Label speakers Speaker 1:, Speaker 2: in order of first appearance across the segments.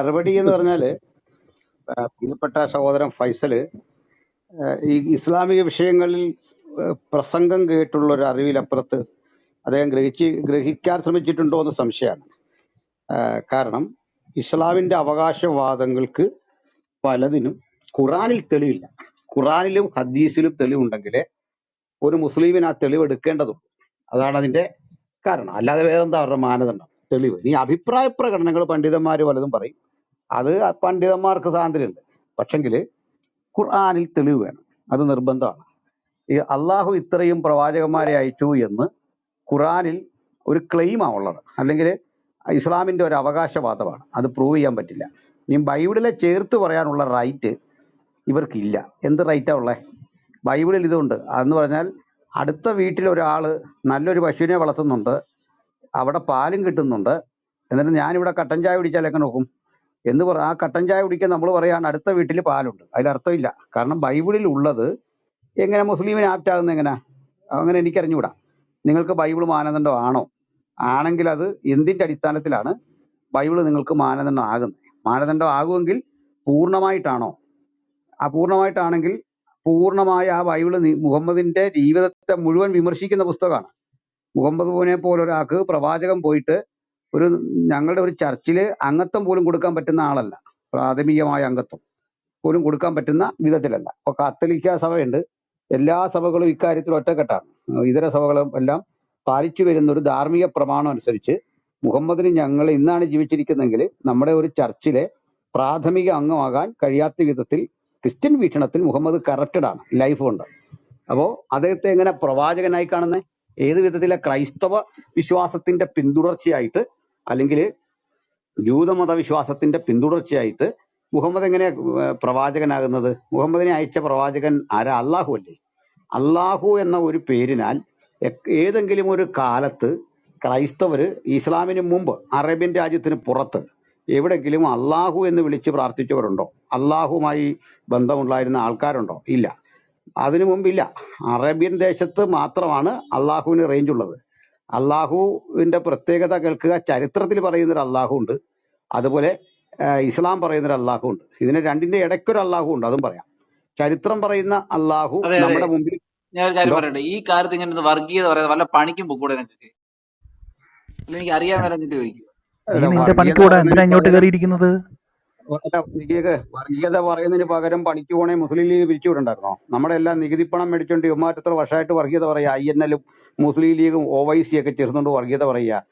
Speaker 1: മറുപടി എന്ന് പറഞ്ഞാല് പ്രിയപ്പെട്ട സഹോദരൻ ഫൈസല് ഈ ഇസ്ലാമിക വിഷയങ്ങളിൽ പ്രസംഗം കേട്ടുള്ള ഒരു അറിവിലപ്പുറത്ത് അദ്ദേഹം ഗ്രഹിക്കാൻ ശ്രമിച്ചിട്ടുണ്ടോ എന്ന് സംശയമാണ്. കാരണം ഇസ്ലാമിന്റെ അവകാശവാദങ്ങൾക്ക് പലതിനും ഖുറാനിൽ തെളിവില്ല. ഖുറാനിലും ഹദീസിലും തെളിവുണ്ടെങ്കിൽ ഒരു മുസ്ലിമിന് ആ തെളിവ് എടുക്കേണ്ടതുണ്ട്. അതാണ് അതിന്റെ കാരണം. അല്ലാതെ വേറെന്താ അവരുടെ മാനദണ്ഡം? തെളിവ്. ഈ അഭിപ്രായ പ്രകടനങ്ങൾ പണ്ഡിതന്മാർ പലതും പറയും, അത് പണ്ഡിതന്മാർക്ക് സ്വാതന്ത്ര്യമുണ്ട്. പക്ഷെങ്കിൽ ഖുർആനിൽ തെളിവ് വേണം, അത് നിർബന്ധമാണ്. ഈ അള്ളാഹു ഇത്രയും പ്രവാചകന്മാരെ അയച്ചു എന്ന് ഖുറാനിൽ ഒരു ക്ലെയിമാണ് ഉള്ളത്, അല്ലെങ്കിൽ ഇസ്ലാമിന്റെ ഒരു അവകാശവാദമാണ്. അത് പ്രൂവ് ചെയ്യാൻ പറ്റില്ല. ഇനി ബൈബിളിലെ ചേർത്ത് പറയാനുള്ള റൈറ്റ് ഇവർക്കില്ല. എന്ത് റൈറ്റാ ഉള്ളത്? ബൈബിളിൽ ഇതുണ്ട്. അതെന്ന് പറഞ്ഞാൽ അടുത്ത വീട്ടിൽ ഒരാൾ നല്ലൊരു പശുവിനെ വളർത്തുന്നുണ്ട്, അവിടെ പാലും കിട്ടുന്നുണ്ട്, എന്നിട്ട് ഞാനിവിടെ കട്ടൻ ചായ കുടിച്ചാൽ എങ്ങനെ നോക്കും എന്ന് ആ കട്ടൻ ചായ കുടിക്കാൻ നമ്മൾ പറയാണ് അടുത്ത വീട്ടിൽ പാലുണ്ട്. അതിലർത്ഥമില്ല. കാരണം ബൈബിളിൽ ഉള്ളത് എങ്ങനെ മുസ്ലിമിന് ആപ്റ്റാകുന്ന എങ്ങനെ? അങ്ങനെ എനിക്കറിഞ്ഞുകൂടാ. നിങ്ങൾക്ക് ബൈബിൾ മാനദണ്ഡം ആണോ? ആണെങ്കിൽ അത് എന്തിന്റെ അടിസ്ഥാനത്തിലാണ് ബൈബിൾ നിങ്ങൾക്ക് മാനദണ്ഡം ആകുന്നത്? മാനദണ്ഡം ആകുമെങ്കിൽ പൂർണ്ണമായിട്ടാണോ? ആ പൂർണ്ണമായിട്ടാണെങ്കിൽ പൂർണ്ണമായ ആ ബൈബിള് മുഹമ്മദിന്റെ ജീവിതത്തെ മുഴുവൻ വിമർശിക്കുന്ന പുസ്തകമാണ്. മുഹമ്മദിനെ പോലെ ഒരാൾക്ക് പ്രവാചകൻ പോയിട്ട് ഞങ്ങളുടെ ഒരു ചർച്ചിൽ അംഗത്വം പോലും കൊടുക്കാൻ പറ്റുന്ന ആളല്ല. പ്രാഥമികമായ അംഗത്വം പോലും കൊടുക്കാൻ പറ്റുന്ന വിധത്തിലല്ല. ഇപ്പൊ കത്തോലിക്ക സഭയുണ്ട്. എല്ലാ സഭകളും ഇക്കാര്യത്തിൽ ഒറ്റക്കെട്ടാണ്. ഇതര സഭകളും എല്ലാം പാലിച്ചു വരുന്ന ഒരു ധാർമ്മിക പ്രമാണം അനുസരിച്ച് മുഹമ്മദിന് ഞങ്ങൾ ഇന്നാണ് ജീവിച്ചിരിക്കുന്നെങ്കിൽ നമ്മുടെ ഒരു ചർച്ചിലെ പ്രാഥമിക അംഗമാകാൻ കഴിയാത്ത വിധത്തിൽ ക്രിസ്ത്യൻ വീക്ഷണത്തിൽ മുഹമ്മദ് കറപ്റ്റഡ് ആണ് ലൈഫ് കൊണ്ട്. അപ്പോ അദ്ദേഹത്തെ എങ്ങനെ പ്രവാചകനായി കാണുന്നത്? ഏത് വിധത്തിലെ ക്രൈസ്തവ വിശ്വാസത്തിന്റെ പിന്തുടർച്ചയായിട്ട്, അല്ലെങ്കിൽ ജൂതമത വിശ്വാസത്തിന്റെ പിന്തുടർച്ചയായിട്ട് മുഹമ്മദ് എങ്ങനെ പ്രവാചകനാകുന്നത്? മുഹമ്മദിനെ അയച്ച പ്രവാചകൻ ആരാ? അള്ളാഹു അല്ലേ? അള്ളാഹു എന്ന ഒരു പേരിനാൽ ഏതെങ്കിലും ഒരു കാലത്ത് ക്രൈസ്തവര് ഇസ്ലാമിന് മുമ്പ് അറേബ്യൻ രാജ്യത്തിന് പുറത്ത് എവിടെങ്കിലും അള്ളാഹു എന്ന് വിളിച്ച് പ്രാർത്ഥിച്ചവരുണ്ടോ? അള്ളാഹുമായി ബന്ധമുണ്ടായിരുന്ന ആൾക്കാരുണ്ടോ? ഇല്ല. അതിനു മുമ്പില്ല. അറേബ്യൻ ദേശത്ത് മാത്രമാണ് അള്ളാഹുവിന് റേഞ്ച് ഉള്ളത്. അള്ളാഹുവിന്റെ പ്രത്യേകത കേൾക്കുക. ചരിത്രത്തിൽ പറയുന്നൊരു അള്ളാഹു ഉണ്ട്, അതുപോലെ ഇസ്ലാം പറയുന്നൊരു അള്ളാഹു ഉണ്ട്. ഇതിന് രണ്ടിന്റെ ഇടയ്ക്കൊരു അള്ളാഹു ഉണ്ട്, അതും പറയാം. ചരിത്രം പറയുന്ന അള്ളാഹു
Speaker 2: അതെ അതെ
Speaker 1: നമ്മുടെ മുമ്പിൽ
Speaker 2: ഞാൻ ഒരു കാര്യം
Speaker 1: എന്തോ
Speaker 2: പറയട്ടെ. ഈ കാര്യത്തിൽ ഇങ്ങനെ വർഗീയത പറയാതെ വല്ല പണിക്കും പൊക്കൂടെ നിങ്ങൾക്ക്? അല്ല എനിക്ക് അറിയാൻ മേലെ എന്നിട്ട് ചോദിക്കുക.
Speaker 3: നീ നിന്റെ
Speaker 1: വർഗീയത
Speaker 3: പണിക്ക് കൂടെ എന്തിനാ
Speaker 1: പറയുന്നതിന്
Speaker 3: ഇങ്ങോട്ട്
Speaker 1: പകരം
Speaker 3: കയറിയിരിക്കുന്നത്?
Speaker 1: വർഗീയത പറയുന്നതിന് പകരം പണിക്ക് പോണേ മുസ്ലിം ലീഗ് പിരിച്ചുവിടണ്ടായിരുന്നോ? നമ്മുടെ എല്ലാം നികുതിപ്പണം മേടിച്ചോണ്ട് ഇവന്മാർ വർഷമായിട്ട് വർഗീയത പറയുക. INL-ഉം മുസ്ലിം ലീഗും OYC ഒക്കെ ചേർന്നുകൊണ്ട് വർഗീയത പറയുക.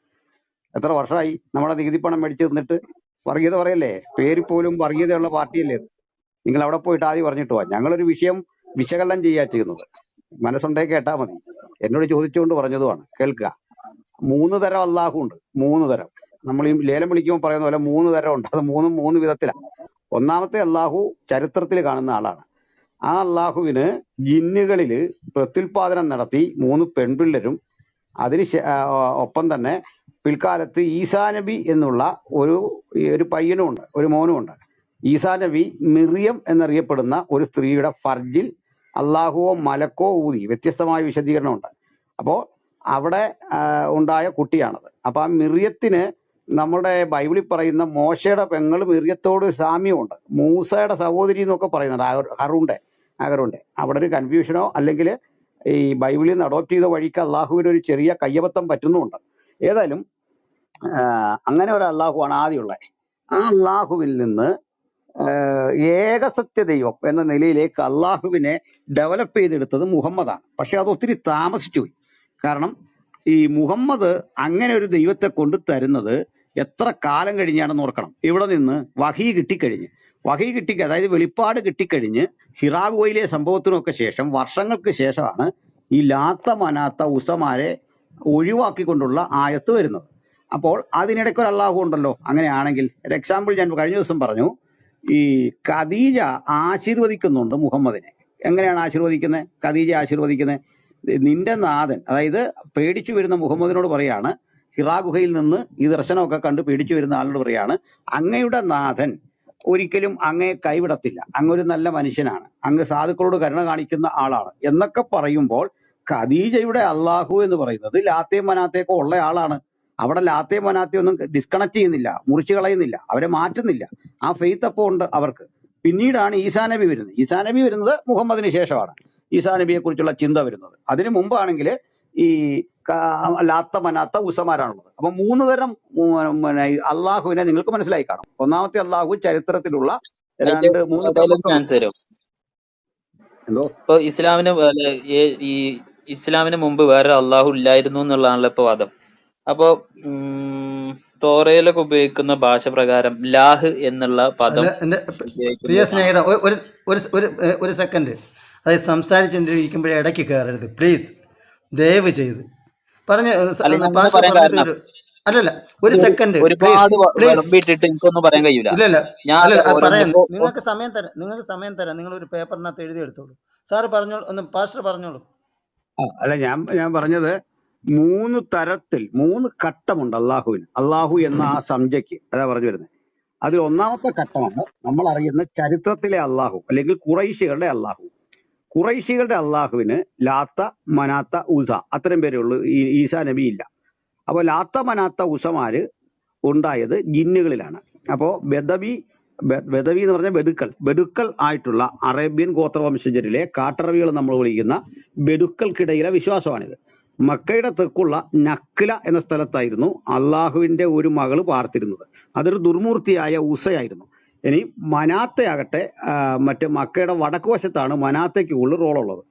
Speaker 1: എത്ര വർഷമായി നമ്മുടെ നികുതിപ്പണം മേടിച്ച് തന്നിട്ട് വർഗീയത പറയല്ലേ? പേരിൽ പോലും വർഗീയതയുള്ള പാർട്ടിയല്ലേ ഇത്? നിങ്ങൾ അവിടെ പോയിട്ട് ആദ്യം പറഞ്ഞിട്ട് പോവാ. ഞങ്ങളൊരു വിഷയം വിശകലനം ചെയ്യാ ചെയ്യുന്നത്. മനസ്സുണ്ടേ കേട്ടാ മതി. എന്നോട് ചോദിച്ചുകൊണ്ട് പറഞ്ഞതുമാണ്. കേൾക്കുക. 3 തരം അള്ളാഹു ഉണ്ട്. 3 തരം. നമ്മൾ ഈ ലേലം വിളിക്കുമ്പോൾ പറയുന്ന പോലെ 3 തരം ഉണ്ട്. അത് 3 വിധത്തിലാണ്. ഒന്നാമത്തെ അള്ളാഹു ചരിത്രത്തിൽ കാണുന്ന ആളാണ്. ആ അള്ളാഹുവിന് ജിന്നുകളില് പ്രത്യുൽപാദനം നടത്തി 3 പെൺപിള്ളരും അതിന് ഒപ്പം തന്നെ പിൽക്കാലത്ത് ഈസാ നബി എന്നുള്ള ഒരു പയ്യനും ഉണ്ട്, ഒരു മോനും ഉണ്ട്. ഈസാ നബി മിറിയം എന്നറിയപ്പെടുന്ന ഒരു സ്ത്രീയുടെ ഫർജിൽ അള്ളാഹുവോ മലക്കോ ഊതി. വ്യത്യസ്തമായ വിശദീകരണമുണ്ട്. അപ്പോ അവിടെ ഉണ്ടായ കുട്ടിയാണത്. അപ്പൊ ആ മിറിയത്തിന് നമ്മുടെ ബൈബിളിൽ പറയുന്ന മോശയുടെ പെങ്ങൾ മിറിയത്തോട് സാമ്യമുണ്ട്. മൂസയുടെ സഹോദരി എന്നൊക്കെ പറയുന്നുണ്ട്, അഗറുണ്ട്. അവിടെ ഒരു കൺഫ്യൂഷനോ അല്ലെങ്കിൽ ഈ ബൈബിളിൽ നിന്ന് അഡോപ്റ്റ് ചെയ്ത വഴിക്ക് അള്ളാഹുവിന് ഒരു ചെറിയ കയ്യബദ്ധം പറ്റുന്നുമുണ്ട്. ഏതായാലും അങ്ങനെ ഒരു അള്ളാഹുവാണ് ആദ്യമുള്ളത്. ആ അള്ളാഹുവിൽ നിന്ന് ഏകസത്യ ദൈവം എന്ന നിലയിലേക്ക് അള്ളാഹുവിനെ ഡെവലപ്പ് ചെയ്തെടുത്തത് മുഹമ്മദാണ്. പക്ഷെ അത് ഒത്തിരി താമസിച്ചു പോയി. കാരണം ഈ മുഹമ്മദ് അങ്ങനെ ഒരു ദൈവത്തെ കൊണ്ടു തരുന്നത് എത്ര കാലം കഴിഞ്ഞാണെന്ന് ഓർക്കണം. ഇവിടെ നിന്ന് വഹി കിട്ടിക്കഴിഞ്ഞ് അതായത് വെളിപ്പാട് കിട്ടിക്കഴിഞ്ഞ് ഹിറാ ഗുഹയിലെ സംഭവത്തിനൊക്കെ ശേഷം വർഷങ്ങൾക്ക് ശേഷമാണ് ഈ ലാത്ത മനാത്ത ഉസമാരെ ഒഴിവാക്കിക്കൊണ്ടുള്ള ആയത്ത് വരുന്നത്. അപ്പോൾ അതിനിടയ്ക്ക് ഒരു അള്ളാഹു ഉണ്ടല്ലോ. അങ്ങനെയാണെങ്കിൽ ഒരു എക്സാമ്പിൾ ഞാൻ കഴിഞ്ഞ ദിവസം പറഞ്ഞു. ഈ ഖദീജ ആശീർവദിക്കുന്നുണ്ട് മുഹമ്മദിനെ. എങ്ങനെയാണ് ആശീർവദിക്കുന്നത്? ഖദീജ ആശീർവദിക്കുന്നത് നിന്റെ നാഥൻ, അതായത് പേടിച്ചു വരുന്ന മുഹമ്മദിനോട് പറയാണ്, ഹിറാ ഗുഹയിൽ നിന്ന് ഈ ദർശനമൊക്കെ കണ്ട് പേടിച്ചു വരുന്ന ആളിനോട് പറയാണ്, അങ്ങയുടെ നാഥൻ ഒരിക്കലും അങ്ങയെ കൈവിടത്തില്ല, അങ്ങൊരു നല്ല മനുഷ്യനാണ്, അങ്ങ് സാധുക്കളോട് കരുണ കാണിക്കുന്ന ആളാണ് എന്നൊക്കെ പറയുമ്പോൾ ഖദീജയുടെ അള്ളാഹു എന്ന് പറയുന്നത് ലാത്തയും മനാത്തേക്കും ഉള്ള ആളാണ്. അവിടെ ലാത്തയും മനാത്തയും ഒന്നും ഡിസ്കണക്ട് ചെയ്യുന്നില്ല, മുറിച്ചു കളയുന്നില്ല, അവരെ മാറ്റുന്നില്ല. ആ ഫെയ്ത്ത് അപ്പോൾ ഉണ്ട് അവർക്ക്. പിന്നീടാണ് ഈസാ നബി വരുന്നത്. ഈസാ നബി വരുന്നത് മുഹമ്മദിന് ശേഷമാണ് ഈസാ നബിയെ കുറിച്ചുള്ള ചിന്ത വരുന്നത്. അതിനു മുമ്പാണെങ്കിൽ ഈ ലാത്ത മനാത്ത ഉസമാരാണുള്ളത്. അപ്പൊ മൂന്ന് തരം പിന്നെ അള്ളാഹുവിനെ നിങ്ങൾക്ക് മനസ്സിലായി കാണും. ഒന്നാമത്തെ അള്ളാഹു ചരിത്രത്തിലുള്ള മൂന്ന്
Speaker 2: ഡയലോഗ് ചാൻസ് തരും.
Speaker 1: എന്തോ
Speaker 2: ഇപ്പൊ ഈ ഇസ്ലാമിന് മുമ്പ് വേറെ അള്ളാഹു ഇല്ലായിരുന്നു എന്നുള്ളതാണല്ലോ ഇപ്പൊ വാദം. അപ്പോ തോറയിലൊക്കെ ഉപയോഗിക്കുന്ന ഭാഷ പ്രകാരം ലാഹ് എന്നുള്ള പദം
Speaker 3: അല്ല എൻ്റെ പ്രിയ സ്നേഹിത, ഒരു സെക്കൻഡ്. അതായത് സംസാരിച്ചുകൊണ്ടിരിക്കുമ്പോഴേ ഇടയ്ക്ക് കയറരുത് പ്ലീസ്, ദയവ് ചെയ്ത്. പറഞ്ഞ പാസ്റ്റർ പറഞ്ഞത് അല്ലല്ല, ഒരു സെക്കൻഡ്
Speaker 2: ഒരുപാട്
Speaker 3: പ്ലീസ്.
Speaker 2: വിളമ്പിട്ടിട്ട് എനിക്കൊന്നും പറയാൻ കഴിയൂല.
Speaker 3: ഇല്ലല്ല,
Speaker 2: ഞാൻ
Speaker 3: അല്ലല്ല, അത് പറയാൻ നിങ്ങൾക്ക് സമയം തരാം. നിങ്ങൾ ഒരു പേപ്പറിനകത്ത് എഴുതിയെടുത്തോളൂ. സാറ് പറഞ്ഞോളൂ, പാസ്റ്റർ പറഞ്ഞോളൂ.
Speaker 1: അല്ല, ഞാൻ പറഞ്ഞത് മൂന്ന് തരത്തിൽ 3 ഘട്ടമുണ്ട് അള്ളാഹുവിന്. അള്ളാഹു എന്ന ആ സംജ്ഞയ്ക്ക് അതാ പറഞ്ഞു വരുന്നത്. അതിൽ ഒന്നാമത്തെ ഘട്ടമാണ് നമ്മൾ അറിയുന്ന ചരിത്രത്തിലെ അള്ളാഹു, അല്ലെങ്കിൽ ഖുറൈശികളുടെ അള്ളാഹു. ഖുറൈശികളുടെ അള്ളാഹുവിന് ലാത്ത മനാത്ത ഉസ അത്രയും പേരേ ഉള്ളൂ. ഈസാ നബി ഇല്ല. അപ്പൊ ലാത്ത മനാത്ത ഉസമാര് ഉണ്ടായത് ജിന്നുകളിലാണ്. അപ്പോ ബദവി എന്ന് പറഞ്ഞ ബെദുക്കൾ ആയിട്ടുള്ള അറേബ്യൻ ഗോത്രവംശജരിലെ കാട്ടറബികൾ നമ്മൾ വിളിക്കുന്ന ബെദുക്കൾക്കിടയിലെ വിശ്വാസമാണിത്. മക്കയുടെ തെക്കുള്ള നക്ല എന്ന സ്ഥലത്തായിരുന്നു അള്ളാഹുവിന്റെ ഒരു മകള് പാർത്തിരുന്നത്. അതൊരു ദുർമൂർത്തിയായ ഉസയായിരുന്നു. ഇനി മനാത്തയാകട്ടെ മറ്റേ മക്കയുടെ വടക്ക് വശത്താണ് മനാത്തയ്ക്ക് കൂടുതൽ റോളുള്ളത്.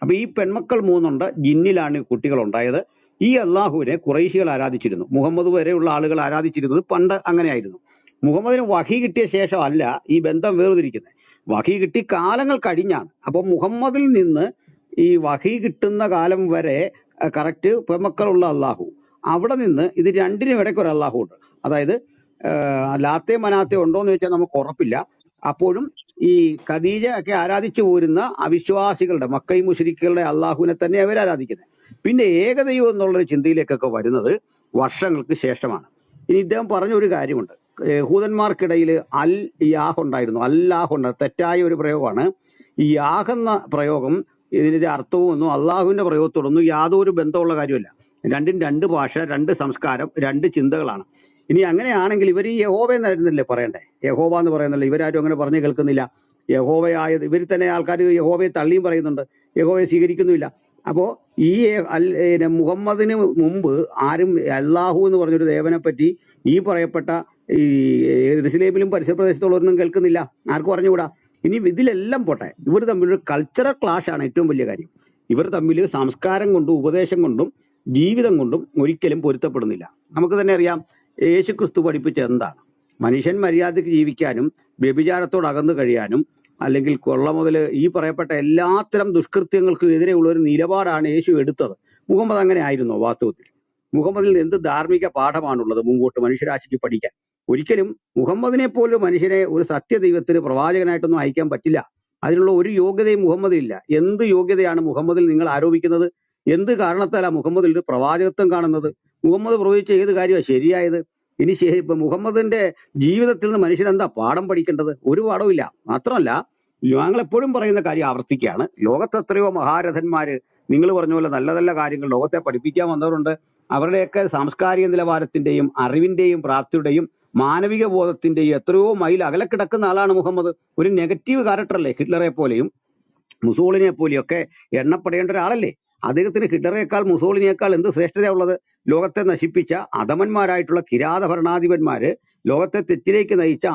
Speaker 1: അപ്പൊ ഈ പെൺമക്കൾ 3 ഉണ്ട്. ജിന്നിലാണ് ഈ കുട്ടികൾ ഉണ്ടായത്. ഈ അള്ളാഹുവിനെ ഖുറൈശികൾ ആരാധിച്ചിരുന്നു. മുഹമ്മദ് വരെയുള്ള ആളുകൾ ആരാധിച്ചിരുന്നത് പണ്ട് അങ്ങനെയായിരുന്നു. മുഹമ്മദിന് വഹി കിട്ടിയ ശേഷമല്ല ഈ ബന്ധം വേർതിരിക്കുന്നത്. വഹി കിട്ടി കാലങ്ങൾ കഴിഞ്ഞാണ്. അപ്പൊ മുഹമ്മദിൽ നിന്ന് ഈ വഹി കിട്ടുന്ന കാലം വരെ കറക്റ്റ് പെൺമക്കളുള്ള അള്ളാഹു, അവിടെ നിന്ന് ഇത് രണ്ടിനും ഇടയ്ക്ക് ഒരു അള്ളാഹു ഉണ്ട്. അതായത് ലാത്തേ മനാത്തേ ഉണ്ടോ എന്ന് ചോദിച്ചാൽ നമുക്ക് ഉറപ്പില്ല. അപ്പോഴും ഈ ഖദീജ ഒക്കെ ആരാധിച്ചു പോരുന്ന അവിശ്വാസികളുടെ മക്കൈ മുശ്രിക്കുകളുടെ അള്ളാഹുവിനെ തന്നെ അവർ ആരാധിക്കുന്നത്. പിന്നെ ഏകദൈവം എന്നുള്ളൊരു ചിന്തയിലേക്കൊക്കെ വരുന്നത് വർഷങ്ങൾക്ക് ശേഷമാണ്. ഇനി ഇദ്ദേഹം പറഞ്ഞ ഒരു കാര്യമുണ്ട്. യഹൂദന്മാർക്കിടയിൽ അൽ യാഹ് ഉണ്ടായിരുന്നു, അല്ലാഹ് ഉണ്ട്. തെറ്റായ ഒരു പ്രയോഗമാണ്. ഈ യാഹ് എന്ന പ്രയോഗം ഇതിന്റെ അർത്ഥവും ഒന്നും അള്ളാഹുവിന്റെ പ്രയോഗത്തോടൊന്നും യാതൊരു ബന്ധമുള്ള കാര്യമല്ല. രണ്ടും 2 ഭാഷ, 2 സംസ്കാരം, 2 ചിന്തകളാണ്. ഇനി അങ്ങനെയാണെങ്കിൽ ഇവർ ഈ യഹോവ എന്നായിരുന്നല്ലേ പറയണ്ടേ? യഹോവ എന്ന് പറയുന്നല്ലേ. ഇവരാരും അങ്ങനെ പറഞ്ഞു കേൾക്കുന്നില്ല. യഹോവയായത് ഇവർ തന്നെ ആൾക്കാർ യഹോവയെ തള്ളിയും പറയുന്നുണ്ട്, യഹോവയെ സ്വീകരിക്കുന്നുമില്ല. അപ്പോ ഈ മുഹമ്മദിന് മുമ്പ് ആരും അല്ലാഹു എന്ന് പറഞ്ഞൊരു ദേവനെ പറ്റി ഈ പറയപ്പെട്ട ഈ യെരുശലേമിലും പരിസര പ്രദേശത്തുള്ളവരൊന്നും കേൾക്കുന്നില്ല. ആർക്കും അറിഞ്ഞുകൂടാ. ഇനി ഇതിലെല്ലാം പോട്ടെ, ഇവർ തമ്മിലൊരു കൾച്ചറൽ ക്ലാഷ് ആണ് ഏറ്റവും വലിയ കാര്യം. ഇവർ തമ്മിൽ സംസ്കാരം കൊണ്ടും ഉപദേശം കൊണ്ടും ജീവിതം കൊണ്ടും ഒരിക്കലും പൊരുത്തപ്പെടുന്നില്ല. നമുക്ക് തന്നെ അറിയാം യേശുക്രിസ്തു പഠിപ്പിച്ച എന്താണ്. മനുഷ്യൻ മര്യാദയ്ക്ക് ജീവിക്കാനും വ്യഭിചാരത്തോട് അകന്നു കഴിയാനും അല്ലെങ്കിൽ കൊള്ള മുതൽ ഈ പറയപ്പെട്ട എല്ലാത്തരം ദുഷ്കൃത്യങ്ങൾക്കും എതിരെയുള്ള ഒരു നിലപാടാണ് യേശു എടുത്തത്. മുഹമ്മദ് അങ്ങനെ ആയിരുന്നോ? വാസ്തവത്തിൽ മുഹമ്മദിൽ എന്ത് ധാർമ്മിക പാഠമാണുള്ളത് മുമ്പോട്ട് മനുഷ്യരാശിക്ക് പഠിക്കാൻ? ഒരിക്കലും മുഹമ്മദിനെ പോലും മനുഷ്യനെ ഒരു സത്യദൈവത്തിന് പ്രവാചകനായിട്ടൊന്നും അയക്കാൻ പറ്റില്ല. അതിനുള്ള ഒരു യോഗ്യതയും മുഹമ്മദിലില്ല. എന്ത് യോഗ്യതയാണ് മുഹമ്മദിൽ നിങ്ങൾ ആരോപിക്കുന്നത്? എന്ത് കാരണത്താലാണ് മുഹമ്മദിൽ ഒരു പ്രവാചകത്വം കാണുന്നത്? മുഹമ്മദ് പ്രവചിച്ച ഏത് കാര്യമാണ് ശരിയായത്? ഇനി ഇപ്പൊ മുഹമ്മദിന്റെ ജീവിതത്തിൽ നിന്ന് മനുഷ്യൻ എന്താ പാഠം പഠിക്കേണ്ടത്? ഒരു പാഠവും ഇല്ല. മാത്രമല്ല, ഞങ്ങൾ എപ്പോഴും പറയുന്ന കാര്യം ആവർത്തിക്കുകയാണ്. ലോകത്ത് എത്രയോ മഹാരഥന്മാര് നിങ്ങൾ പറഞ്ഞ പോലെ നല്ല നല്ല കാര്യങ്ങൾ ലോകത്തെ പഠിപ്പിക്കാൻ വന്നവരുണ്ട്. അവരുടെയൊക്കെ സാംസ്കാരിക നിലവാരത്തിന്റെയും അറിവിന്റെയും പ്രാപ്തിയുടെയും മാനവിക ബോധത്തിന്റെയും എത്രയോ മൈൽ അകലെ കിടക്കുന്ന ആളാണ് മുഹമ്മദ്. ഒരു നെഗറ്റീവ് ക്യാരക്ടറല്ലേ? ഹിറ്റ്ലറെ പോലെയും മുസോളിനെ പോലെയും ഒക്കെ എണ്ണപ്പെടേണ്ട ഒരാളല്ലേ? അദ്ദേഹത്തിന് ഹിറ്റ്ലറേക്കാൾ മുസോളിനിയേക്കാൾ എന്ത് ശ്രേഷ്ഠതയുള്ളത്? ലോകത്തെ നശിപ്പിച്ച അധമന്മാരായിട്ടുള്ള കിരാത ഭരണാധിപന്മാര് ലോകത്തെ തെറ്റിലേക്ക് നയിച്ച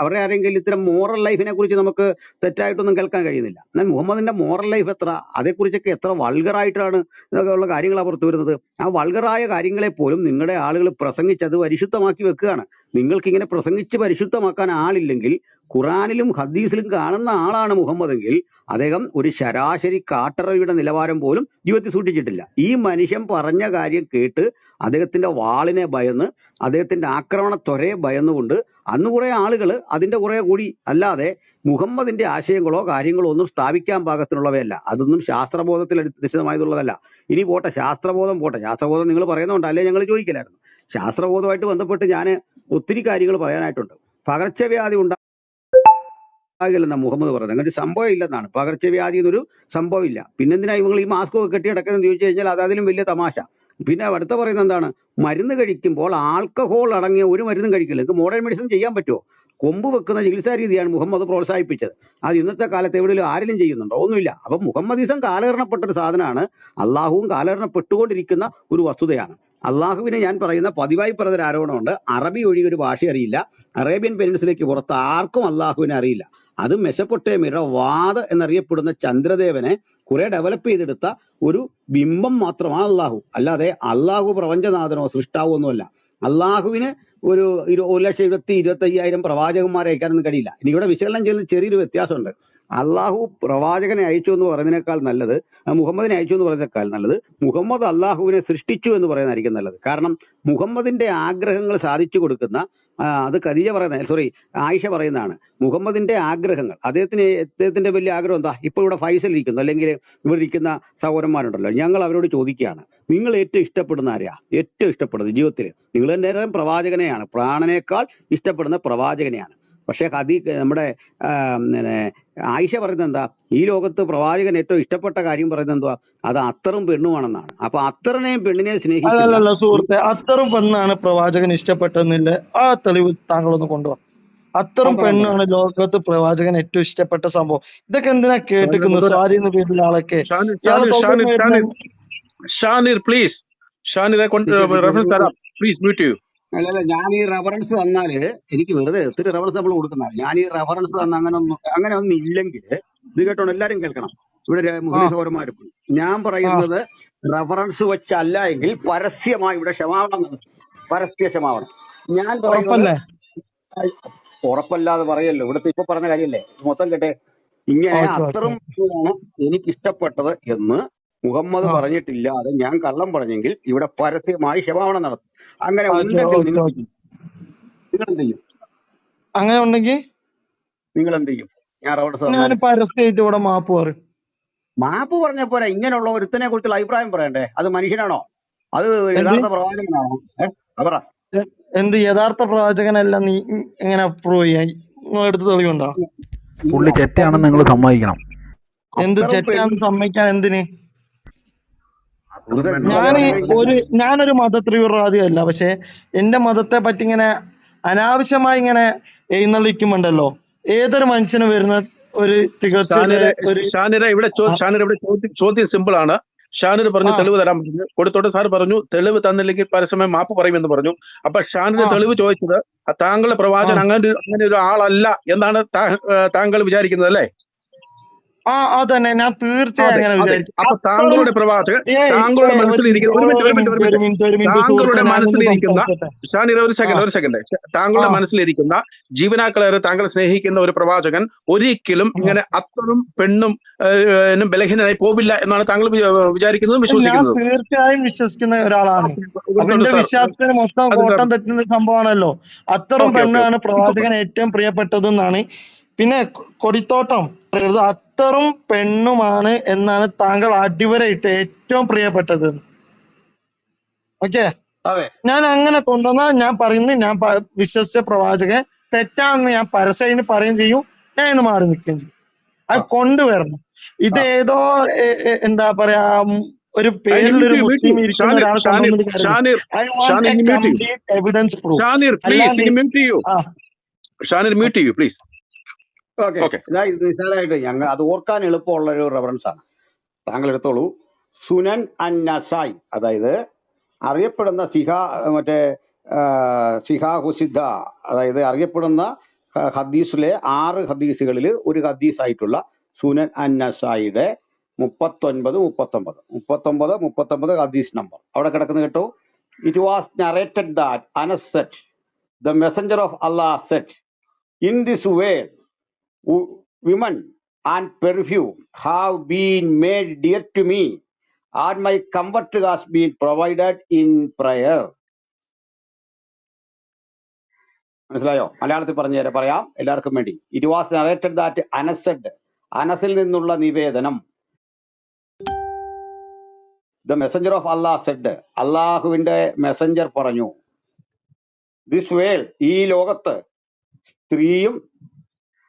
Speaker 1: അവരുടെ ആരെങ്കിലും ഇത്തരം മോറൽ ലൈഫിനെ കുറിച്ച് നമുക്ക് തെറ്റായിട്ടൊന്നും കേൾക്കാൻ കഴിയുന്നില്ല. എന്നാൽ മുഹമ്മദിന്റെ മോറൽ ലൈഫ് എത്ര, അതേക്കുറിച്ചൊക്കെ എത്ര വൾഗറായിട്ടാണ് ഇതൊക്കെ ഉള്ള കാര്യങ്ങളാണ് പുറത്തു വരുന്നത്. ആ വൾഗറായ കാര്യങ്ങളെ പോലും നിങ്ങളുടെ ആളുകൾ പ്രസംഗിച്ച് അത് പരിശുദ്ധമാക്കി വെക്കുകയാണ്. നിങ്ങൾക്ക് ഇങ്ങനെ പ്രസംഗിച്ച് പരിശുദ്ധമാക്കാൻ ആളില്ലെങ്കിൽ ഖുറാനിലും ഹദീസിലും കാണുന്ന ആളാണ് മുഹമ്മദെങ്കിൽ അദ്ദേഹം ഒരു ശരാശരി കാട്ടറവിയുടെ നിലവാരം പോലും ജീവിതത്തിൽ സൂക്ഷിച്ചിട്ടില്ല. ഈ മനുഷ്യൻ പറഞ്ഞ കാര്യം കേട്ട് അദ്ദേഹത്തിന്റെ വാളിനെ ഭയന്ന് അദ്ദേഹത്തിന്റെ ആക്രമണത്വരയെ ഭയന്നുകൊണ്ട് അന്ന് കുറെ ആളുകൾ അതിന്റെ കുറെ കൂടി, അല്ലാതെ മുഹമ്മദിന്റെ ആശയങ്ങളോ കാര്യങ്ങളോ ഒന്നും സ്ഥാപിക്കാൻ പാകത്തിനുള്ളവയല്ല. അതൊന്നും ശാസ്ത്രബോധത്തിൽ അടിസ്ഥാനമായതുള്ളതല്ല. ഇനി പോട്ടെ, ശാസ്ത്രബോധം നിങ്ങൾ പറയുന്നതുകൊണ്ട് അല്ലേ ഞങ്ങൾ ചോദിക്കലായിരുന്നു. ശാസ്ത്രബോധമായിട്ട് ബന്ധപ്പെട്ട് ഞാൻ ഒത്തിരി കാര്യങ്ങൾ പറയാനായിട്ടുണ്ട്. പകർച്ചവ്യാധി എന്നാ മുഹമ്മദ് പറയുന്നത്. അങ്ങനെ ഒരു സംഭവം ഇല്ലെന്നാണ്. പകർച്ചവ്യാധി എന്നൊരു സംഭവം ഇല്ല. പിന്നെന്തിനാ ഇവങ്ങൾ ഈ മാസ്ക് ഒക്കെ കെട്ടി കിടക്കുന്നതെന്ന് ചോദിച്ചു കഴിഞ്ഞാൽ അത് അതിലും വലിയ തമാശ. പിന്നെ അടുത്ത പറയുന്നത് എന്താണ്? മരുന്ന് കഴിക്കുമ്പോൾ ആൽക്കഹോൾ അടങ്ങിയ ഒരു മരുന്നും കഴിക്കില്ല. ഇത് മോഡേൺ മെഡിസിൻ ചെയ്യാൻ പറ്റുമോ? കൊമ്പ് വെക്കുന്ന ചികിത്സാ രീതിയാണ് മുഹമ്മദ് പ്രോത്സാഹിപ്പിച്ചത്. അത് ഇന്നത്തെ കാലത്ത് എവിടെയും ആരെങ്കിലും ചെയ്യുന്നുണ്ടോ? ഒന്നുമില്ല. അപ്പൊ മുഹമ്മദീസം കാലഹരണപ്പെട്ടൊരു സാധനമാണ്. അള്ളാഹുവും കാലഹരണപ്പെട്ടുകൊണ്ടിരിക്കുന്ന ഒരു വസ്തുതയാണ്. അള്ളാഹുവിനെ ഞാൻ പറയുന്ന പതിവായി പറഞ്ഞൊരു ആരോപണമുണ്ട്. അറബി ഒഴികെ ഒരു ഭാഷ അറിയില്ല. അറേബ്യൻ പെനിൻസുലയ്ക്ക് പുറത്ത് ആർക്കും അള്ളാഹുവിനെ അറിയില്ല. അത് മെസപ്പൊട്ടേമിയയുടെ വാദ് എന്നറിയപ്പെടുന്ന ചന്ദ്രദേവനെ കുറെ ഡെവലപ്പ് ചെയ്തെടുത്ത ഒരു ബിംബം മാത്രമാണ് അള്ളാഹു. അല്ലാതെ അള്ളാഹു പ്രപഞ്ചനാഥനോ സൃഷ്ടാവോ ഒന്നുമല്ല. അള്ളാഹുവിന് ഒരു 1,25,000 പ്രവാചകന്മാരെ അയക്കാനൊന്നും കഴിയില്ല. ഇനി ഇവിടെ വിശകലനം ചെയ്യുന്ന ചെറിയൊരു വ്യത്യാസമുണ്ട്. അള്ളാഹു പ്രവാചകനെ അയച്ചു എന്ന് പറയുന്നതിനേക്കാൾ നല്ലത്, മുഹമ്മദിനെ അയച്ചു എന്ന് പറയുന്നതിനേക്കാൾ നല്ലത് മുഹമ്മദ് അള്ളാഹുവിനെ സൃഷ്ടിച്ചു എന്ന് പറയുന്നതായിരിക്കും നല്ലത്. കാരണം മുഹമ്മദിന്റെ ആഗ്രഹങ്ങൾ സാധിച്ചു കൊടുക്കുന്ന അത് ഖദീജ പറയുന്ന ആയിഷ പറയുന്നതാണ്. മുഹമ്മദിന്റെ ആഗ്രഹങ്ങൾ, അദ്ദേഹത്തിന്റെ വലിയ ആഗ്രഹം എന്താ? ഇപ്പോൾ ഇവിടെ ഫൈസൽ ഇരിക്കുന്നു, അല്ലെങ്കിൽ ഇവിടെ ഇരിക്കുന്ന സഹോദരന്മാരുണ്ടല്ലോ, ഞങ്ങൾ അവരോട് ചോദിക്കുകയാണ്, നിങ്ങൾ ഏറ്റവും ഇഷ്ടപ്പെടുന്ന ആരെയാ? ഏറ്റവും ഇഷ്ടപ്പെടുന്നത് ജീവിതത്തിൽ നിങ്ങൾ തന്നെ പ്രവാചകനെയാണ്, പ്രാണനേക്കാൾ ഇഷ്ടപ്പെടുന്ന പ്രവാചകനെയാണ്. പക്ഷെ നമ്മുടെ ആയിഷ പറയുന്നത് എന്താ? ഈ ലോകത്ത് പ്രവാചകൻ ഏറ്റവും ഇഷ്ടപ്പെട്ട കാര്യം പറയുന്നത് എന്തുവാ? അത് അത്തറും പെണ്ണുമാണെന്നാണ്. അപ്പൊ അത്തറിനെയും പെണ്ണിനെയും സ്നേഹിക്കുന്ന
Speaker 4: അല്ലല്ല സുഹൃത്തെ, അത്തറും പെണ്ണാണ് പ്രവാചകൻ ഇഷ്ടപ്പെട്ടതെന്നില്ല ആ തെളിവ് താങ്കളൊന്ന് കൊണ്ടുവാ. അത്തറും പെണ്ണാണ് ലോകത്ത് പ്രവാചകൻ ഏറ്റവും ഇഷ്ടപ്പെട്ട സംഭവം. ഇതൊക്കെ എന്തിനാ കേട്ടിക്കുന്നത്? സ്വാധീന എന്ന പേരിലുള്ള ആളൊക്കെ ഇയാളെ
Speaker 5: ഷാനിർ പ്ലീസ്, ഷാനിറെ റെഫറൻസ് തരാം. പ്ലീസ് മ്യൂട്ട് ചെയ്യൂ.
Speaker 1: അല്ലല്ല, ഞാൻ ഈ റെഫറൻസ് തന്നാല് എനിക്ക് വെറുതെ ഒത്തിരി റെഫറൻസ് നമ്മൾ കൊടുക്കുന്ന, ഞാൻ ഈ റെഫറൻസ് തന്ന അങ്ങനെ ഒന്നും ഇല്ലെങ്കിൽ ഇത് കേട്ടോണ്ട് എല്ലാരും കേൾക്കണം. ഇവിടെ മുസ്ലിം സഹോദരന്മാരും ഞാൻ പറയുന്നത് റെഫറൻസ് വെച്ചല്ല എങ്കിൽ പരസ്യമായി ഇവിടെ ക്ഷമാപണം നടത്തും. പരസ്യ ക്ഷമാപണം. ഞാൻ പറയുന്നത് ഉറപ്പല്ലാതെ പറയല്ലോ. ഇവിടുത്തെ ഇപ്പൊ പറഞ്ഞ കാര്യമല്ലേ മൊത്തം കേട്ടെ. ഇങ്ങനെ അത്തറും എനിക്ക് ഇഷ്ടപ്പെട്ടത് എന്ന് മുഹമ്മദ് പറഞ്ഞിട്ടില്ലാതെ ഞാൻ കള്ളം പറഞ്ഞെങ്കിൽ ഇവിടെ പരസ്യമായി ക്ഷമാപണം നടത്തും. അങ്ങനെ ഉണ്ടെങ്കിൽ നിങ്ങൾ എന്ത് ചെയ്യും?
Speaker 4: അങ്ങനെ ഉണ്ടെങ്കിൽ
Speaker 1: നിങ്ങൾ എന്ത് ചെയ്യും?
Speaker 4: ഞാൻ പരസ്യമായിട്ട് ഇവിടെ മാപ്പ് പറയും.
Speaker 1: മാപ്പ് പറഞ്ഞ പോരാ, ഇങ്ങനെയുള്ള ഒരുത്തനെ കുറിച്ചുള്ള അഭിപ്രായം പറയണ്ടേ? അത് മനുഷ്യനാണോ? അത് യഥാർത്ഥ പ്രവാചകനാണോ? പറ.
Speaker 4: എന്ത് യഥാർത്ഥ പ്രവാചകനല്ല നീ എങ്ങനെ പ്രൂവ് ചെയ്യാൻ? എടുത്ത് തെളിവുണ്ടോ?
Speaker 6: പുള്ളി തെറ്റാണെന്ന് നിങ്ങൾ സമ്മതിക്കണം.
Speaker 4: എന്ത് തെറ്റാന്ന് സമ്മതിക്കാൻ എന്തിന്? ഞാനൊരു മതതീവ്രവാദിയല്ല, പക്ഷെ എന്റെ മതത്തെ പറ്റി ഇങ്ങനെ അനാവശ്യമായി ഇങ്ങനെ എഴുന്നള്ളിക്കുമ്പോണ്ടല്ലോ ഏതൊരു മനുഷ്യന് വരുന്ന ഒരു
Speaker 5: ഷാനിറെ ഇവിടെ ചോദ്യം സിമ്പിൾ ആണ്. ഷാനിർ പറഞ്ഞു തെളിവ് തരാൻ പറഞ്ഞു, കൊടുത്തോട്ടെ. സാർ പറഞ്ഞു തെളിവ് തന്നില്ലെങ്കിൽ പരസ്യമായി മാപ്പ് പറയുമെന്ന് പറഞ്ഞു. അപ്പൊ ഷാനിർ തെളിവ് ചോദിച്ചത് താങ്കളുടെ പ്രവാചകൻ അങ്ങനെ ഒരു ആളല്ല എന്നാണ് താങ്കൾ വിചാരിക്കുന്നത് അല്ലേ?
Speaker 4: അതന്നെ, ഞാൻ തീർച്ചയായും അങ്ങനെ വിചാരിച്ചു.
Speaker 5: അപ്പൊ താങ്കളുടെ പ്രവാചകൻ താങ്കളുടെ മനസ്സിലിരിക്കുന്ന താങ്കളുടെ മനസ്സിലിരിക്കുന്ന ഷാനിർ ഒരു സെക്കൻഡ് താങ്കളുടെ മനസ്സിലിരിക്കുന്ന ജീവനാക്കളേറെ താങ്കൾ സ്നേഹിക്കുന്ന ഒരു പ്രവാചകൻ ഒരിക്കലും ഇങ്ങനെ അത്തറും പെണ്ണും ബലഹീനനായി പോവില്ല എന്നാണ് താങ്കൾ വിചാരിക്കുന്നതും വിശ്വസിക്കുന്നത്?
Speaker 4: തീർച്ചയായും വിശ്വസിക്കുന്ന ഒരാളാണ്. അവന്റെ വിശ്വാസത്തിന് മൊത്തം കോട്ടം തെറ്റുന്ന സംഭവമാണല്ലോ. അത്തറും പെണ്ണാണ് പ്രവാചകൻ ഏറ്റവും പ്രിയപ്പെട്ടതെന്നാണ്. പിന്നെ കൊടിത്തോട്ടം അത്തറും പെണ്ണുമാണ് എന്നാണ് താങ്കൾ അടിവരയിട്ട് ഏറ്റവും പ്രിയപ്പെട്ടത്. ഓക്കെ, ഞാൻ അങ്ങനെ കൊണ്ടുവന്നാൽ ഞാൻ പറയുന്നത് ഞാൻ വിശ്വസിച്ച പ്രവാചകൻ തെറ്റാണെന്ന് ഞാൻ പരസ്യത്തിന് പറയുകയും ചെയ്യും. ഞാൻ ഇന്ന് മാറി നിൽക്കുകയും ചെയ്യും. അത് കൊണ്ടുവരണം. ഇത് ഏതോ എന്താ പറയാ ഒരു പേരിലൊരു മുസ്ലിം ഇരിക്കുന്ന ഒരാൾ എവിഡൻസ് പ്രൂഫ്.
Speaker 1: നിസ്സാരമായിട്ട് ഞങ്ങൾ അത് ഓർക്കാൻ എളുപ്പമുള്ള ഒരു റെഫറൻസ് ആണ്. താങ്കൾ എടുത്തോളൂ. സുനൻ അൻ നസായി, അതായത് അറിയപ്പെടുന്ന സിഹാഹുസിദ്ധ, അതായത് അറിയപ്പെടുന്ന ഹദീസിലെ 6 ഹദീസുകളിൽ ഒരു ഹദീസായിട്ടുള്ള സുനൻ അൻ നസായിയുടെ 39 ഹദീസ് നമ്പർ അവിടെ കിടക്കുന്നത് കേട്ടോ. It was narrated that Anas said, the messenger of Allah said, in this way women and perfume have been made dear to me, and my comfort has been provided in prayer. മനസ്സിലായോ? മലയാളത്തിൽ പറയാം എല്ലാവർക്കും വേണ്ടി. It was narrated that Anas said, അനസിൽ നിന്നുള്ള നിവേദനം, the messenger of Allah said, അള്ളാഹുവിന്റെ messenger പറഞ്ഞു, this way, ഈ ലോകത്ത് സ്ത്രീയും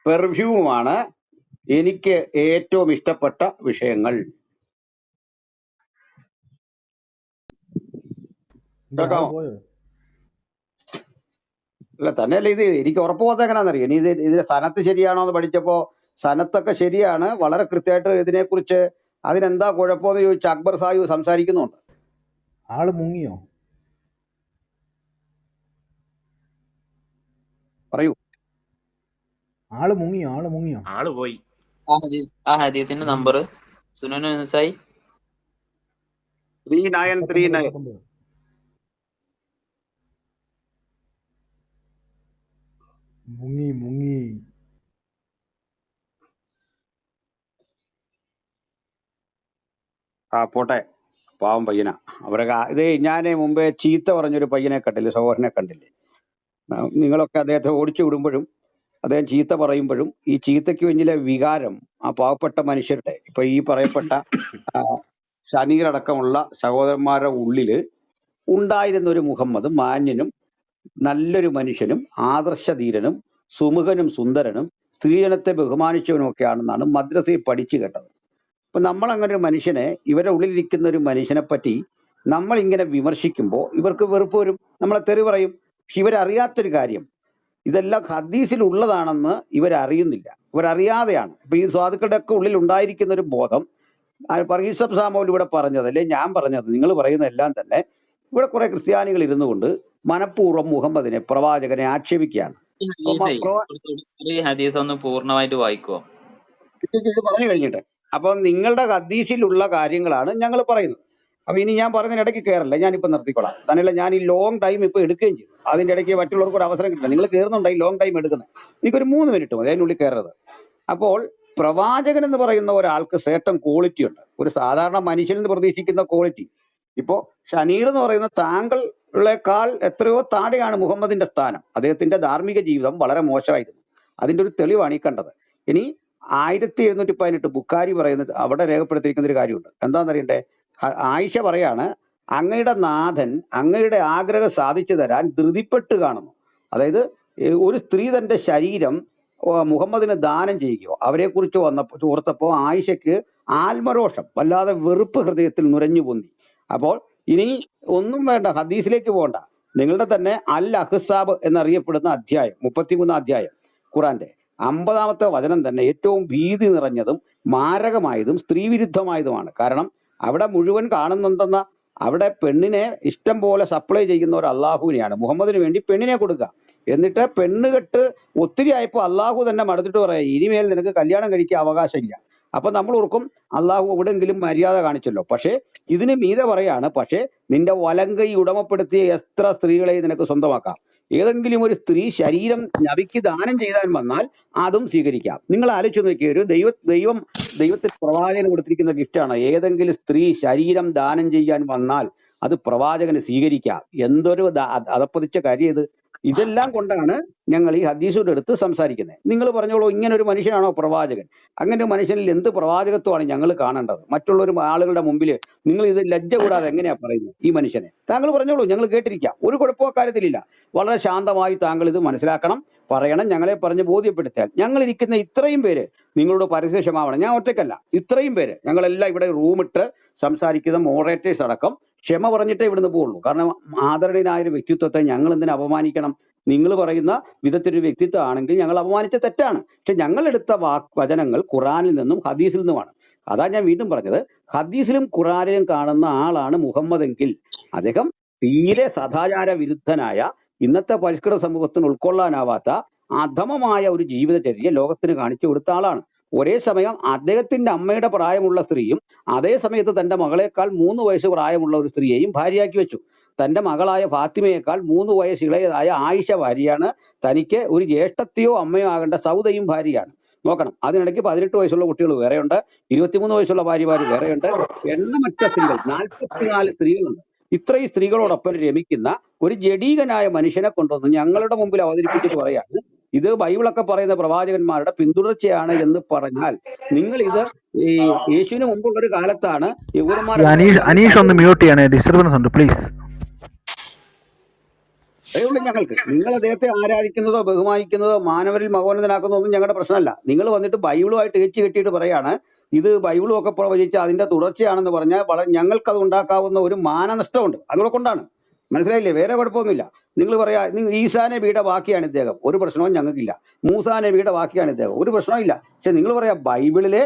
Speaker 1: പെർഫ്യൂമാണ് എനിക്ക് ഏറ്റവും ഇഷ്ടപ്പെട്ട വിഷയങ്ങൾ. കേൾക്കാമോ? അല്ല തന്നെയല്ല, ഇത് എനിക്ക് ഉറപ്പ് പോകുന്നത് എങ്ങനെയാണെന്നറിയോ? ഇനി ഇതിന്റെ സനത്ത് ശരിയാണോ എന്ന് പഠിച്ചപ്പോ സനത്തൊക്കെ ശരിയാണ്, വളരെ കൃത്യമായിട്ട് ഇതിനെക്കുറിച്ച് അതിനെന്താ കുഴപ്പമെന്ന് ചോദിച്ച് അക്ബർ സാഹിബ് സംസാരിക്കുന്നുണ്ട്.
Speaker 6: ആള് മുങ്ങിയോ?
Speaker 1: പറയൂ.
Speaker 6: ആള് മുങ്ങിയോ?
Speaker 7: ആള് പോയി.
Speaker 2: ആ ഹദീസിന്റെ നമ്പർ സുനൻ നസായി
Speaker 1: 3939.
Speaker 6: മുങ്ങി.
Speaker 1: ആ പോട്ടെ, പാവം പയ്യനാ. അവരൊക്കെ ഇത് ഞാൻ മുമ്പേ ചീത്ത പറഞ്ഞൊരു പയ്യനെ കണ്ടില്ലേ, സഹോദരനെ കണ്ടില്ലേ? നിങ്ങളൊക്കെ അദ്ദേഹത്തെ ഓടിച്ചു വിടുമ്പോഴും അദ്ദേഹം ചീത്ത പറയുമ്പോഴും ഈ ചീത്തയ്ക്ക് പിന്നിലെ വികാരം ആ പാവപ്പെട്ട മനുഷ്യരുടെ, ഇപ്പൊ ഈ പറയപ്പെട്ട ഷനീർ അടക്കമുള്ള സഹോദരന്മാരുടെ ഉള്ളില് ഉണ്ടായിരുന്ന ഒരു മുഹമ്മദ് മാന്യനും നല്ലൊരു മനുഷ്യനും ആദർശധീരനും സുമുഖനും സുന്ദരനും സ്ത്രീജനത്തെ ബഹുമാനിച്ചവനും ഒക്കെ ആണെന്നാണ് മദ്രസയിൽ പഠിച്ചു കേട്ടത്. അപ്പൊ നമ്മൾ അങ്ങനെ ഒരു മനുഷ്യനെ, ഇവരുടെ ഉള്ളിലിരിക്കുന്ന ഒരു മനുഷ്യനെ പറ്റി നമ്മൾ ഇങ്ങനെ വിമർശിക്കുമ്പോൾ ഇവർക്ക് വെറുപ്പ് വരും, നമ്മളെ തെറി പറയും. പക്ഷെ ഇവരറിയാത്തൊരു കാര്യം, ഇതെല്ലാം ഹദീസിൽ ഉള്ളതാണെന്ന് ഇവരറിയുന്നില്ല, ഇവരറിയാതെയാണ്. ഇപ്പൊ ഈ സ്വാദുക്കളുടെ ഒക്കെ ഉള്ളിൽ ഉണ്ടായിരിക്കുന്ന ഒരു ബോധം, പറീസബ് സാമോൽ ഇവിടെ പറഞ്ഞത്, അല്ലെ ഞാൻ പറഞ്ഞത്, നിങ്ങൾ പറയുന്നതെല്ലാം തന്നെ ഇവിടെ കുറെ ക്രിസ്ത്യാനികൾ ഇരുന്നു കൊണ്ട് മനഃപൂർവ്വം മുഹമ്മദിനെ, പ്രവാചകനെ ആക്ഷേപിക്കുകയാണ്.
Speaker 2: ഈ ഹദീസ് ഒന്ന് പൂർണ്ണമായിട്ട് വായിക്കുവോ?
Speaker 1: ഇത് പറഞ്ഞു കഴിഞ്ഞിട്ട് അപ്പൊ നിങ്ങളുടെ ഹദീസിലുള്ള കാര്യങ്ങളാണ് ഞങ്ങൾ പറയുന്നത്. അപ്പൊ ഇനി ഞാൻ പറയുന്നതിനിടയ്ക്ക് കയറല്ല, ഞാനിപ്പോ നിർത്തിക്കൊള്ളാം. തന്നെയല്ല, ഞാൻ ഈ ലോങ് ടൈം ഇപ്പൊ എടുക്കുകയും ചെയ്തു. അതിന്റെ ഇടയ്ക്ക് മറ്റുള്ളവർക്ക് ഒരു അവസരം കിട്ടില്ല. നിങ്ങൾ കയറുന്നുണ്ടായി ലോങ് ടൈം എടുക്കുന്നത്, എനിക്കൊരു 3 മിനിറ്റ് മതി അതിനുള്ളിൽ കയറരുത്. അപ്പോൾ പ്രവാചകൻ എന്ന് പറയുന്ന ഒരാൾക്ക് സേട്ടൻ ക്വാളിറ്റി ഉണ്ട്, ഒരു സാധാരണ മനുഷ്യനിൽ നിന്ന് പ്രതീക്ഷിക്കുന്ന ക്വാളിറ്റി. ഇപ്പോ ഷനീർ എന്ന് പറയുന്ന താങ്കളെക്കാൾ എത്രയോ താഴെയാണ് മുഹമ്മദിന്റെ സ്ഥാനം. അദ്ദേഹത്തിന്റെ ധാർമ്മിക ജീവിതം വളരെ മോശമായിരുന്നു, അതിന്റെ ഒരു തെളിവാണ് ഈ കണ്ടത്. ഇനി 1718 ബുഖാരി പറയുന്നത്, അവിടെ രേഖപ്പെടുത്തിയിരിക്കുന്ന ഒരു കാര്യമുണ്ട്. എന്താണെന്നറിയണ്ടേ? ആയിഷ പറയാണ്, അങ്ങയുടെ നാഥൻ അങ്ങയുടെ ആഗ്രഹം സാധിച്ചു തരാൻ ധൃതിപ്പെട്ട് കാണുന്നു. അതായത് ഒരു സ്ത്രീ തന്റെ ശരീരം മുഹമ്മദിന് ദാനം ചെയ്യുകയോ അവരെ കുറിച്ച് ഓർത്തപ്പോ ആയിഷയ്ക്ക് ആത്മരോഷം, വല്ലാതെ വെറുപ്പ് ഹൃദയത്തിൽ നുരഞ്ഞു പൊന്തി. അപ്പോൾ ഇനി ഒന്നും വേണ്ട, ഹദീസിലേക്ക് പോകണ്ട. നിങ്ങളുടെ തന്നെ അൽ അഹ്സാബ് എന്നറിയപ്പെടുന്ന അധ്യായം, 33 അധ്യായം ഖുറാന്റെ 50-ാമത്തെ വചനം തന്നെ ഏറ്റവും ഭീതി നിറഞ്ഞതും മാരകമായതും സ്ത്രീവിരുദ്ധമായതുമാണ്. കാരണം അവിടെ മുഴുവൻ കാണുന്നുണ്ടെന്ന, അവിടെ പെണ്ണിനെ ഇഷ്ടം പോലെ സപ്ലൈ ചെയ്യുന്ന ഒരു അള്ളാഹുവിനെയാണ്. മുഹമ്മദിന് വേണ്ടി പെണ്ണിനെ കൊടുക്കുക, എന്നിട്ട് പെണ്ണുകെട്ട് ഒത്തിരി ആയപ്പോൾ അള്ളാഹു തന്നെ മടുത്തിട്ട് പറയാം, ഇനിമേൽ നിനക്ക് കല്യാണം കഴിക്കാൻ അവകാശമില്ല. അപ്പൊ നമ്മൾ ഓർക്കും അള്ളാഹു എവിടെയെങ്കിലും മര്യാദ കാണിച്ചല്ലോ. പക്ഷേ ഇതിന് മീതെ പറയാണ്, പക്ഷേ നിന്റെ വലങ്കൈ ഉടമപ്പെടുത്തിയ എത്ര സ്ത്രീകളെ നിനക്ക് സ്വന്തമാക്കാം. ഏതെങ്കിലും ഒരു സ്ത്രീ ശരീരം നബിക്ക് ദാനം ചെയ്താൻ വന്നാൽ അതും സ്വീകരിക്കാം. നിങ്ങൾ ആലോചിച്ച് നോക്കിയ ഒരു ദൈവത്തിന് പ്രവാചകന് കൊടുത്തിരിക്കുന്ന ഗിഫ്റ്റാണ്, ഏതെങ്കിലും സ്ത്രീ ശരീരം ദാനം ചെയ്യാൻ വന്നാൽ അത് പ്രവാചകന് സ്വീകരിക്കാം. എന്തൊരു അതപ്പതിച്ച കാര്യം ഇത്! ഇതെല്ലാം കൊണ്ടാണ് ഞങ്ങൾ ഈ ഹദീസിന്റെ അടുത്ത് സംസാരിക്കുന്നത്. നിങ്ങൾ പറഞ്ഞോളൂ, ഇങ്ങനെ ഒരു മനുഷ്യനാണോ പ്രവാചകൻ? അങ്ങനെ ഒരു മനുഷ്യനിൽ എന്ത് പ്രവാചകത്വമാണ് ഞങ്ങൾ കാണേണ്ടത്? മറ്റുള്ള ആളുകളുടെ മുമ്പിൽ നിങ്ങൾ ഇത് ലജ്ജ കൂടാതെ എങ്ങനെയാ പറയുന്നത് ഈ മനുഷ്യനെ? താങ്കൾ പറഞ്ഞോളൂ, ഞങ്ങൾ കേട്ടിരിക്കാം, ഒരു കുഴപ്പമോ കാര്യത്തിലില്ല. വളരെ ശാന്തമായി താങ്കൾ ഇത് മനസ്സിലാക്കണം, പറയണം, ഞങ്ങളെ പറഞ്ഞ് ബോധ്യപ്പെടുത്തിയാൽ. ഞങ്ങൾ ഇരിക്കുന്ന ഇത്രയും പേര് നിങ്ങളോട് പരിശേഷമാവണം. ഞാൻ ഒറ്റയ്ക്കല്ല, ഇത്രയും പേര് ഞങ്ങളെല്ലാം ഇവിടെ റൂമിട്ട് സംസാരിക്കുന്ന മോഡറേറ്റേഴ്സ് അടക്കം ക്ഷമ പറഞ്ഞിട്ടേ ഇവിടുന്ന് പോവുള്ളൂ. കാരണം ആദരണീയനായ ഒരു വ്യക്തിത്വത്തെ ഞങ്ങൾ എന്തിനു അപമാനിക്കണം? നിങ്ങൾ പറയുന്ന വിധത്തിലൊരു വ്യക്തിത്വം ആണെങ്കിൽ ഞങ്ങൾ അപമാനിച്ച തെറ്റാണ്. പക്ഷെ ഞങ്ങൾ എടുത്ത വചനങ്ങൾ ഖുറാനിൽ നിന്നും ഹദീസിൽ നിന്നുമാണ്. അതാ ഞാൻ വീണ്ടും പറഞ്ഞത്, ഹദീസിലും ഖുറാനിലും കാണുന്ന ആളാണ് മുഹമ്മദ് എങ്കിൽ അദ്ദേഹം തീരെ സദാചാര വിരുദ്ധനായ, ഇന്നത്തെ പരിഷ്കൃത സമൂഹത്തിന് ഉൾക്കൊള്ളാനാവാത്ത അധമമായ ഒരു ജീവിതചര്യ ലോകത്തിന് കാണിച്ചു കൊടുത്ത ആളാണ്. ഒരേ സമയം അദ്ദേഹത്തിന്റെ അമ്മയുടെ പ്രായമുള്ള സ്ത്രീയും അതേ സമയത്ത് തന്റെ മകളെക്കാൾ 3 വയസ്സ് പ്രായമുള്ള ഒരു സ്ത്രീയെയും ഭാര്യയാക്കി വെച്ചു. തന്റെ മകളായ ഫാത്തിമയേക്കാൾ 3 വയസ്സ് ഇളയതായ ആയിഷ ഭാര്യയാണ്. തനിക്ക് ഒരു ജ്യേഷ്ഠത്തെയോ അമ്മയോ ആകേണ്ട സൗദയും ഭാര്യയാണ്. നോക്കണം, അതിനിടയ്ക്ക് 18 വയസ്സുള്ള കുട്ടികൾ വേറെയുണ്ട്, 23 വയസ്സുള്ള ഭാര്യമാർ വേറെയുണ്ട്, എണ്ണമറ്റ സ്ത്രീകൾ, 44 സ്ത്രീകളുണ്ട്. ഇത്രയും സ്ത്രീകളോടൊപ്പം രമിക്കുന്ന ഒരു ജഡീകനായ മനുഷ്യനെ കൊണ്ടുവന്ന് ഞങ്ങളുടെ മുമ്പിൽ അവതരിപ്പിച്ചിട്ട് പറയാണ് ഇത് ബൈബിളൊക്കെ പറയുന്ന പ്രവാചകന്മാരുടെ പിന്തുടർച്ചയാണ് എന്ന് പറഞ്ഞാൽ, നിങ്ങൾ ഇത് ഈ യേശുവിന് മുമ്പുള്ള ഒരു കാലത്താണ് യഹൂദന്മാർ
Speaker 6: അനീഷ് ഒന്ന് മ്യൂട്ട് ചെയ്യണേ, ഡിസ്റ്റർബൻസ് ഉണ്ട് പ്ലീസ്.
Speaker 1: അതേ ഉള്ളൂ ഞങ്ങൾക്ക്. നിങ്ങൾ അദ്ദേഹത്തെ ആരാധിക്കുന്നതോ ബഹുമാനിക്കുന്നതോ മാനവരിൽ മഹോന്നതനാക്കുന്നതോ ഒന്നും ഞങ്ങളുടെ പ്രശ്നമല്ല. നിങ്ങൾ വന്നിട്ട് ബൈബിളുമായിട്ട് ഏച്ച് കെട്ടിയിട്ട് പറയാണ് ഇത് ബൈബിളും ഒക്കെ പ്രവചിച്ച് അതിന്റെ തുടർച്ചയാണെന്ന് പറഞ്ഞാൽ വളരെ ഞങ്ങൾക്ക് അത് ഉണ്ടാക്കാവുന്ന ഒരു മാനനഷ്ടമുണ്ട്. അതുകൂടെ കൊണ്ടാണ്. മനസ്സിലായില്ലേ? വേറെ കുഴപ്പമൊന്നുമില്ല. നിങ്ങൾ പറയാ നിങ്ങൾ ഈസാ നബിയുടെ ബാക്കിയാണ് ഇദ്ദേഹം, ഒരു പ്രശ്നവും ഞങ്ങൾക്കില്ല. മൂസാ നബിയുടെ ബാക്കിയാണ് ഇദ്ദേഹം, ഒരു പ്രശ്നവും ഇല്ല. പക്ഷെ നിങ്ങൾ പറയാ ബൈബിളിലെ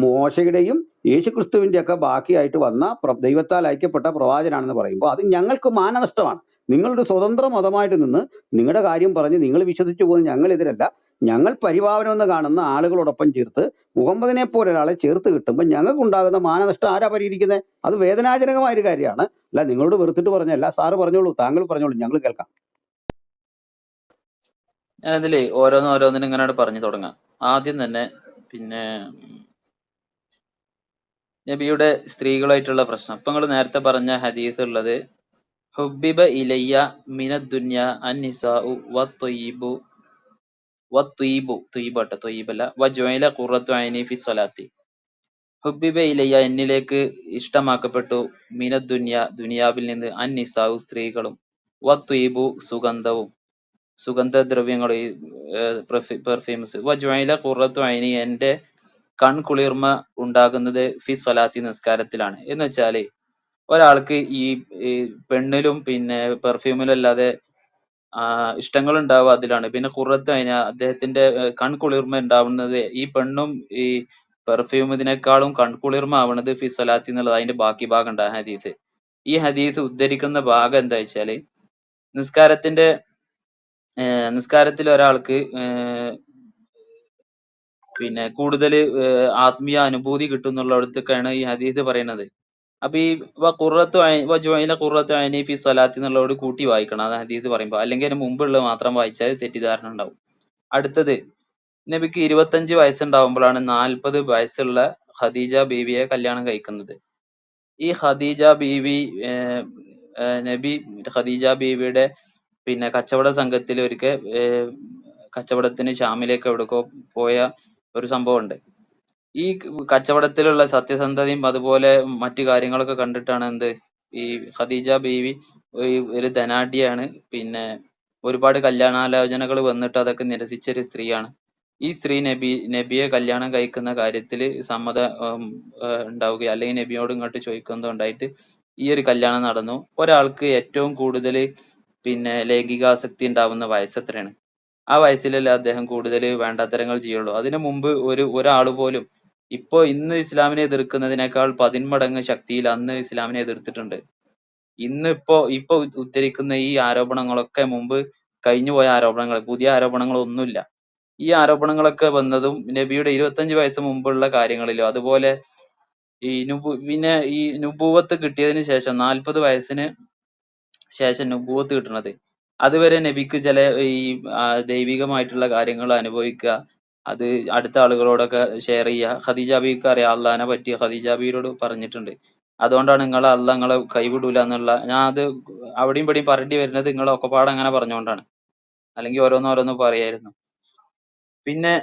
Speaker 1: മോശയുടെയും യേശുക്രിസ്തുവിന്റെ ഒക്കെ ബാക്കിയായിട്ട് വന്ന ദൈവത്താൽ അയക്കപ്പെട്ട പ്രവാചനാണെന്ന് പറയുമ്പോൾ അത് ഞങ്ങൾക്ക് മാനനഷ്ടമാണ്. നിങ്ങളുടെ സ്വതന്ത്ര മതമായിട്ട് നിന്ന് നിങ്ങളുടെ കാര്യം പറഞ്ഞ് നിങ്ങൾ വിശ്വസിച്ചു പോകുന്ന ഞങ്ങൾ എതിരല്ല. ഞങ്ങൾ പരിപാവനമെന്ന് കാണുന്ന ആളുകളോടൊപ്പം ചേർത്ത് മുഹമ്മദിനെ പോലെ ഒരാളെ ചേർത്ത് കിട്ടുമ്പോൾ ഞങ്ങൾക്ക് ഉണ്ടാകുന്ന മാനനഷ്ടം ആരാ പരിഹരിക്കുന്നത്? അത് വേദനാജനകമായ ഒരു കാര്യമാണ്. അല്ല നിങ്ങളോട് വെറുത്തിട്ട് പറഞ്ഞല്ല. സാറ് പറഞ്ഞോളൂ, താങ്കൾ പറഞ്ഞോളൂ, ഞങ്ങൾ കേൾക്കാം.
Speaker 2: ഞാനതില് ഓരോന്നിനും ഇങ്ങനെ പറഞ്ഞു തുടങ്ങാം. ആദ്യം തന്നെ പിന്നെ നബിയുടെ സ്ത്രീകളായിട്ടുള്ള പ്രശ്നം. ഇപ്പൊ നിങ്ങൾ നേരത്തെ പറഞ്ഞ ഹദീസ് ഉള്ളത് ഹുബിബ ഇലയ്യ മിനദ്ദുന്യ അന്നിസാഉ വത്വയ്യിബു ത്വയ്യിബല്ല വജുഅല ഖുറത്തു ഐനി ഫി സ്വലാത്തി. ഹുബിബ ഇലയ്യ എന്നിലേക്ക് ഇഷ്ടമാക്കപ്പെട്ടു മിനദ്ദുന്യ ദുനിയാവിൽ നിന്ന് അന്നിസാഉ സ്ത്രീകളും വത്വയ്യിബു സുഗന്ധദ്രവ്യങ്ങൾ പെർഫ്യൂംസ് വജുഅല ഖുറത്തു ഐനി എന്റെ കൺകുളിർമ ഉണ്ടാകുന്നത് ഫി സ്വലാത്തി നിസ്കാരത്തിലാണ്. എന്ന് വെച്ചാല് ഒരാൾക്ക് ഈ പെണ്ണിലും പിന്നെ പെർഫ്യൂമിലും അല്ലാതെ ഇഷ്ടങ്ങൾ ഉണ്ടാവുക അതിലാണ്. പിന്നെ ഖുറത്ത് അതിന് അദ്ദേഹത്തിന്റെ കൺകുളിർമ ഉണ്ടാവുന്നത് ഈ പെണ്ണും ഈ പെർഫ്യൂം ഇതിനേക്കാളും കൺകുളിർമ ആവുന്നത് ഫി സ്വലാത്തി എന്നുള്ളത് അതിന്റെ ബാക്കി ഭാഗം ഉണ്ട് ആ ഹദീസ്. ഈ ഹദീസ് ഉദ്ധരിക്കുന്ന ഭാഗം എന്താ വെച്ചാല് നിസ്കാരത്തിൽ ഒരാൾക്ക് പിന്നെ കൂടുതൽ ആത്മീയ അനുഭൂതി കിട്ടുന്നുള്ളിടത്തൊക്കെയാണ് ഈ ഹദീസ് പറയുന്നത്. അപ്പൊ ഈ ഖുറത്തു ഐനി ഫി സ്വലാത്തി എന്നുള്ളതോട് കൂട്ടി വായിക്കണം അത് ഹദീസ് പറയുമ്പോൾ, അല്ലെങ്കിൽ അതിന് മുമ്പുള്ളത് മാത്രം വായിച്ചാൽ തെറ്റിദ്ധാരണ ഉണ്ടാവും. അടുത്തത് നബിക്ക് 25 വയസ്സുണ്ടാവുമ്പോഴാണ് 40 വയസ്സുള്ള ഖദീജ ബീവിയെ കല്യാണം കഴിക്കുന്നത്. ഈ ഖദീജ ബീവി നബി ഖദീജ ബീവിയുടെ പിന്നെ കച്ചവട സംഘത്തിൽ ഒരിക്കൽ കച്ചവടത്തിന് ഷാമിലേക്ക് എവിടേക്കോ പോയ ഒരു സംഭവം ഉണ്ട്. ഈ കച്ചവടത്തിലുള്ള സത്യസന്ധതയും അതുപോലെ മറ്റു കാര്യങ്ങളൊക്കെ കണ്ടിട്ടാണ് ഈ ഖദീജ ബീവി ഒരു ധനാഢ്യയാണ്. പിന്നെ ഒരുപാട് കല്യാണാലോചനകൾ വന്നിട്ട് അതൊക്കെ നിരസിച്ച ഒരു സ്ത്രീയാണ്. ഈ സ്ത്രീ നബിയെ കല്യാണം കഴിക്കുന്ന കാര്യത്തിൽ സമ്മതം ഉണ്ടാവുകയും അല്ലെങ്കിൽ നബിയോട് ഇങ്ങോട്ട് ചോദിക്കുന്നതോ ഉണ്ടായിട്ട് ഈ ഒരു കല്യാണം നടന്നു. ഒരാൾക്ക് ഏറ്റവും കൂടുതൽ പിന്നെ ലൈംഗികാസക്തി ഉണ്ടാവുന്ന വയസ്സ് എത്രയാണ്? ആ വയസ്സിലല്ലേ അദ്ദേഹം കൂടുതൽ വേണ്ടാത്തരങ്ങൾ ചെയ്യുള്ളൂ. അതിനു മുമ്പ് ഒരാൾ പോലും ഇന്ന് ഇസ്ലാമിനെ എതിർക്കുന്നതിനേക്കാൾ 10 മടങ്ങ് ശക്തിയിൽ അന്ന് ഇസ്ലാമിനെ എതിർത്തിട്ടുണ്ട്. ഇപ്പൊ ഉദ്ധരിക്കുന്ന ഈ ആരോപണങ്ങളൊക്കെ മുമ്പ് കഴിഞ്ഞുപോയ ആരോപണങ്ങൾ, പുതിയ ആരോപണങ്ങളൊന്നുമില്ല. ഈ ആരോപണങ്ങളൊക്കെ വന്നതും നബിയുടെ 25 വയസ്സ് മുമ്പുള്ള കാര്യങ്ങളിലോ അതുപോലെ പിന്നെ ഈ നുബൂവത്ത് കിട്ടിയതിന് ശേഷം 40 വയസ്സിന് ശേഷം നുബൂവത്ത് കിട്ടുന്നത് അതുവരെ നബിക്ക് ചില ഈ ദൈവികമായിട്ടുള്ള കാര്യങ്ങൾ അനുഭവിക്കുക, അത് അടുത്ത ആളുകളോടൊക്കെ ഷെയർ ചെയ്യുക. ഖദീജ ബീവിക്ക് അറിയാം, അള്ളഹാനെ പറ്റി ഖദീജ ബീവിയോട് പറഞ്ഞിട്ടുണ്ട്. അതുകൊണ്ടാണ് നിങ്ങളെ കൈവിടൂല എന്നുള്ള ഞാൻ അത് അവിടെയും ഇവിടെയും പറയേണ്ടി വരുന്നത് നിങ്ങളെ ഒക്കെപ്പാടെ അങ്ങനെ പറഞ്ഞുകൊണ്ടാണ്. അല്ലെങ്കിൽ ഓരോന്നോരോന്ന് പറയായിരുന്നു. പിന്നെ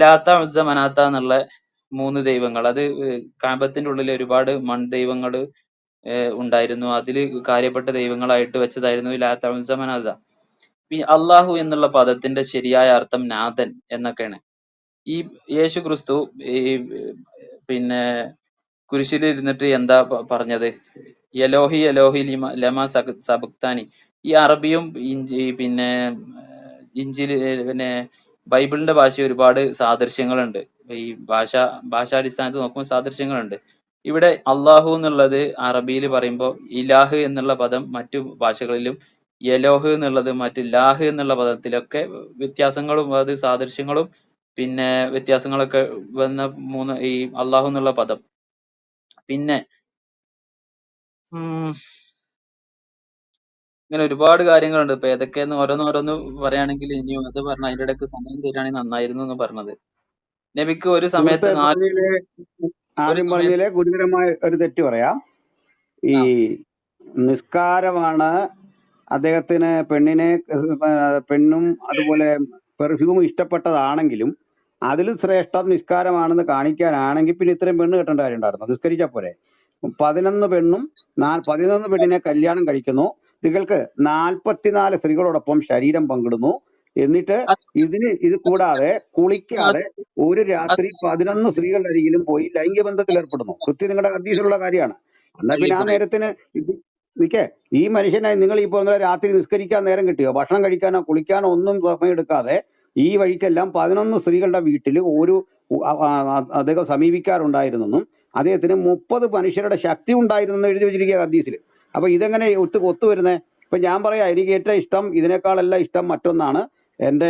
Speaker 2: ലാത്ത ഉസ്സ മനാത്ത എന്നുള്ള 3 ദൈവങ്ങൾ, അത് കാബത്തിന്റെ ഉള്ളിൽ ഒരുപാട് മൺദൈവങ്ങൾ ഉണ്ടായിരുന്നു. അതിൽ കാര്യപ്പെട്ട ദൈവങ്ങളായിട്ട് വെച്ചതായിരുന്നു ലാത്ത ഉസ്സ മനാത്ത. അള്ളാഹു എന്നുള്ള പദത്തിന്റെ ശരിയായ അർത്ഥം നാഥൻ എന്നൊക്കെയാണ്. ഈ യേശു ക്രിസ്തു ഈ പിന്നെ കുരിശിൽ ഇരുന്നിട്ട് എന്താ പറഞ്ഞത്? യലോഹി യലോഹി ലമ സബക്താനി. ഈ അറബിയും പിന്നെ പിന്നെ ബൈബിളിന്റെ ഭാഷ ഒരുപാട് സാദൃശ്യങ്ങളുണ്ട്. ഈ ഭാഷാടിസ്ഥാനത്ത് നോക്കുമ്പോൾ സാദൃശ്യങ്ങളുണ്ട്. ഇവിടെ അള്ളാഹു എന്നുള്ളത് അറബിയിൽ പറയുമ്പോൾ ഇലാഹ് എന്നുള്ള പദം മറ്റു ഭാഷകളിലും യലോഹ് എന്നുള്ളത് മറ്റു ലാഹ് എന്നുള്ള പദത്തിലൊക്കെ വ്യത്യാസങ്ങളും അത് സാദൃശ്യങ്ങളും പിന്നെ വ്യത്യാസങ്ങളൊക്കെ വന്ന ഈ അള്ളാഹു എന്നുള്ള പദം. പിന്നെ ഇങ്ങനെ ഒരുപാട് കാര്യങ്ങളുണ്ട്. ഇപ്പൊ ഏതൊക്കെയെന്ന് ഓരോന്ന് പറയുകയാണെങ്കിൽ ഇനിയും അത് പറഞ്ഞ അതിന്റെ ഇടയ്ക്ക് സമയം തരികയാണെങ്കിൽ നന്നായിരുന്നു എന്ന് പറഞ്ഞത്. നബിക്ക് ഒരു സമയത്ത്
Speaker 1: ആദ്യം പറഞ്ഞതിലെ ഗുരുതരമായ ഒരു തെറ്റ് പറയാം. ഈ നിസ്കാരമാണ് അദ്ദേഹത്തിന് പെണ്ണും അതുപോലെ പെർഫ്യൂം ഇഷ്ടപ്പെട്ടതാണെങ്കിലും അതിൽ ശ്രേഷ്ഠം നിസ്കാരമാണെന്ന് കാണിക്കാനാണെങ്കിൽ പിന്നെ ഇത്രയും പെണ്ണ് കെട്ടേണ്ട കാര്യം ഉണ്ടായിരുന്നു. നിസ്കരിച്ചാൽ പോരെ. 11 പെണ്ണിനെ കല്യാണം കഴിക്കുന്നു. നിങ്ങൾക്ക് 44 സ്ത്രീകളോടൊപ്പം ശരീരം പങ്കിടുന്നു. എന്നിട്ട് ഇത് കൂടാതെ കുളിക്കാതെ ഒരു രാത്രി 11 സ്ത്രീകളുടെ അരികിലും പോയി ലൈംഗിക ബന്ധത്തിൽ ഏർപ്പെടുന്നു. കൃത്യം നിങ്ങളുടെ ഹദീസിലുള്ള കാര്യമാണ്. എന്നാൽ പിന്നെ ആ നേരത്തിന് ഇത് നിൽക്കേ, ഈ മനുഷ്യനെ നിങ്ങൾ ഈ പോകുന്ന രാത്രി നിസ്കരിക്കാൻ നേരം കിട്ടിയോ? ഭക്ഷണം കഴിക്കാനോ കുളിക്കാനോ ഒന്നും സമയം എടുക്കാതെ ഈ വഴിക്കെല്ലാം 11 സ്ത്രീകളുടെ വീട്ടിൽ അദ്ദേഹം സമീപിക്കാറുണ്ടായിരുന്നെന്നും അദ്ദേഹത്തിന് 30 മനുഷ്യരുടെ ശക്തി ഉണ്ടായിരുന്നു എഴുതി വെച്ചിരിക്കുക ഹദീസിൽ. അപ്പൊ ഇതെങ്ങനെ ഒത്തുവരുന്നത്? ഇപ്പൊ ഞാൻ പറയാം, എനിക്ക് ഏറ്റവും ഇഷ്ടം, ഇതിനേക്കാളെല്ലാം ഇഷ്ടം മറ്റൊന്നാണ്. എൻ്റെ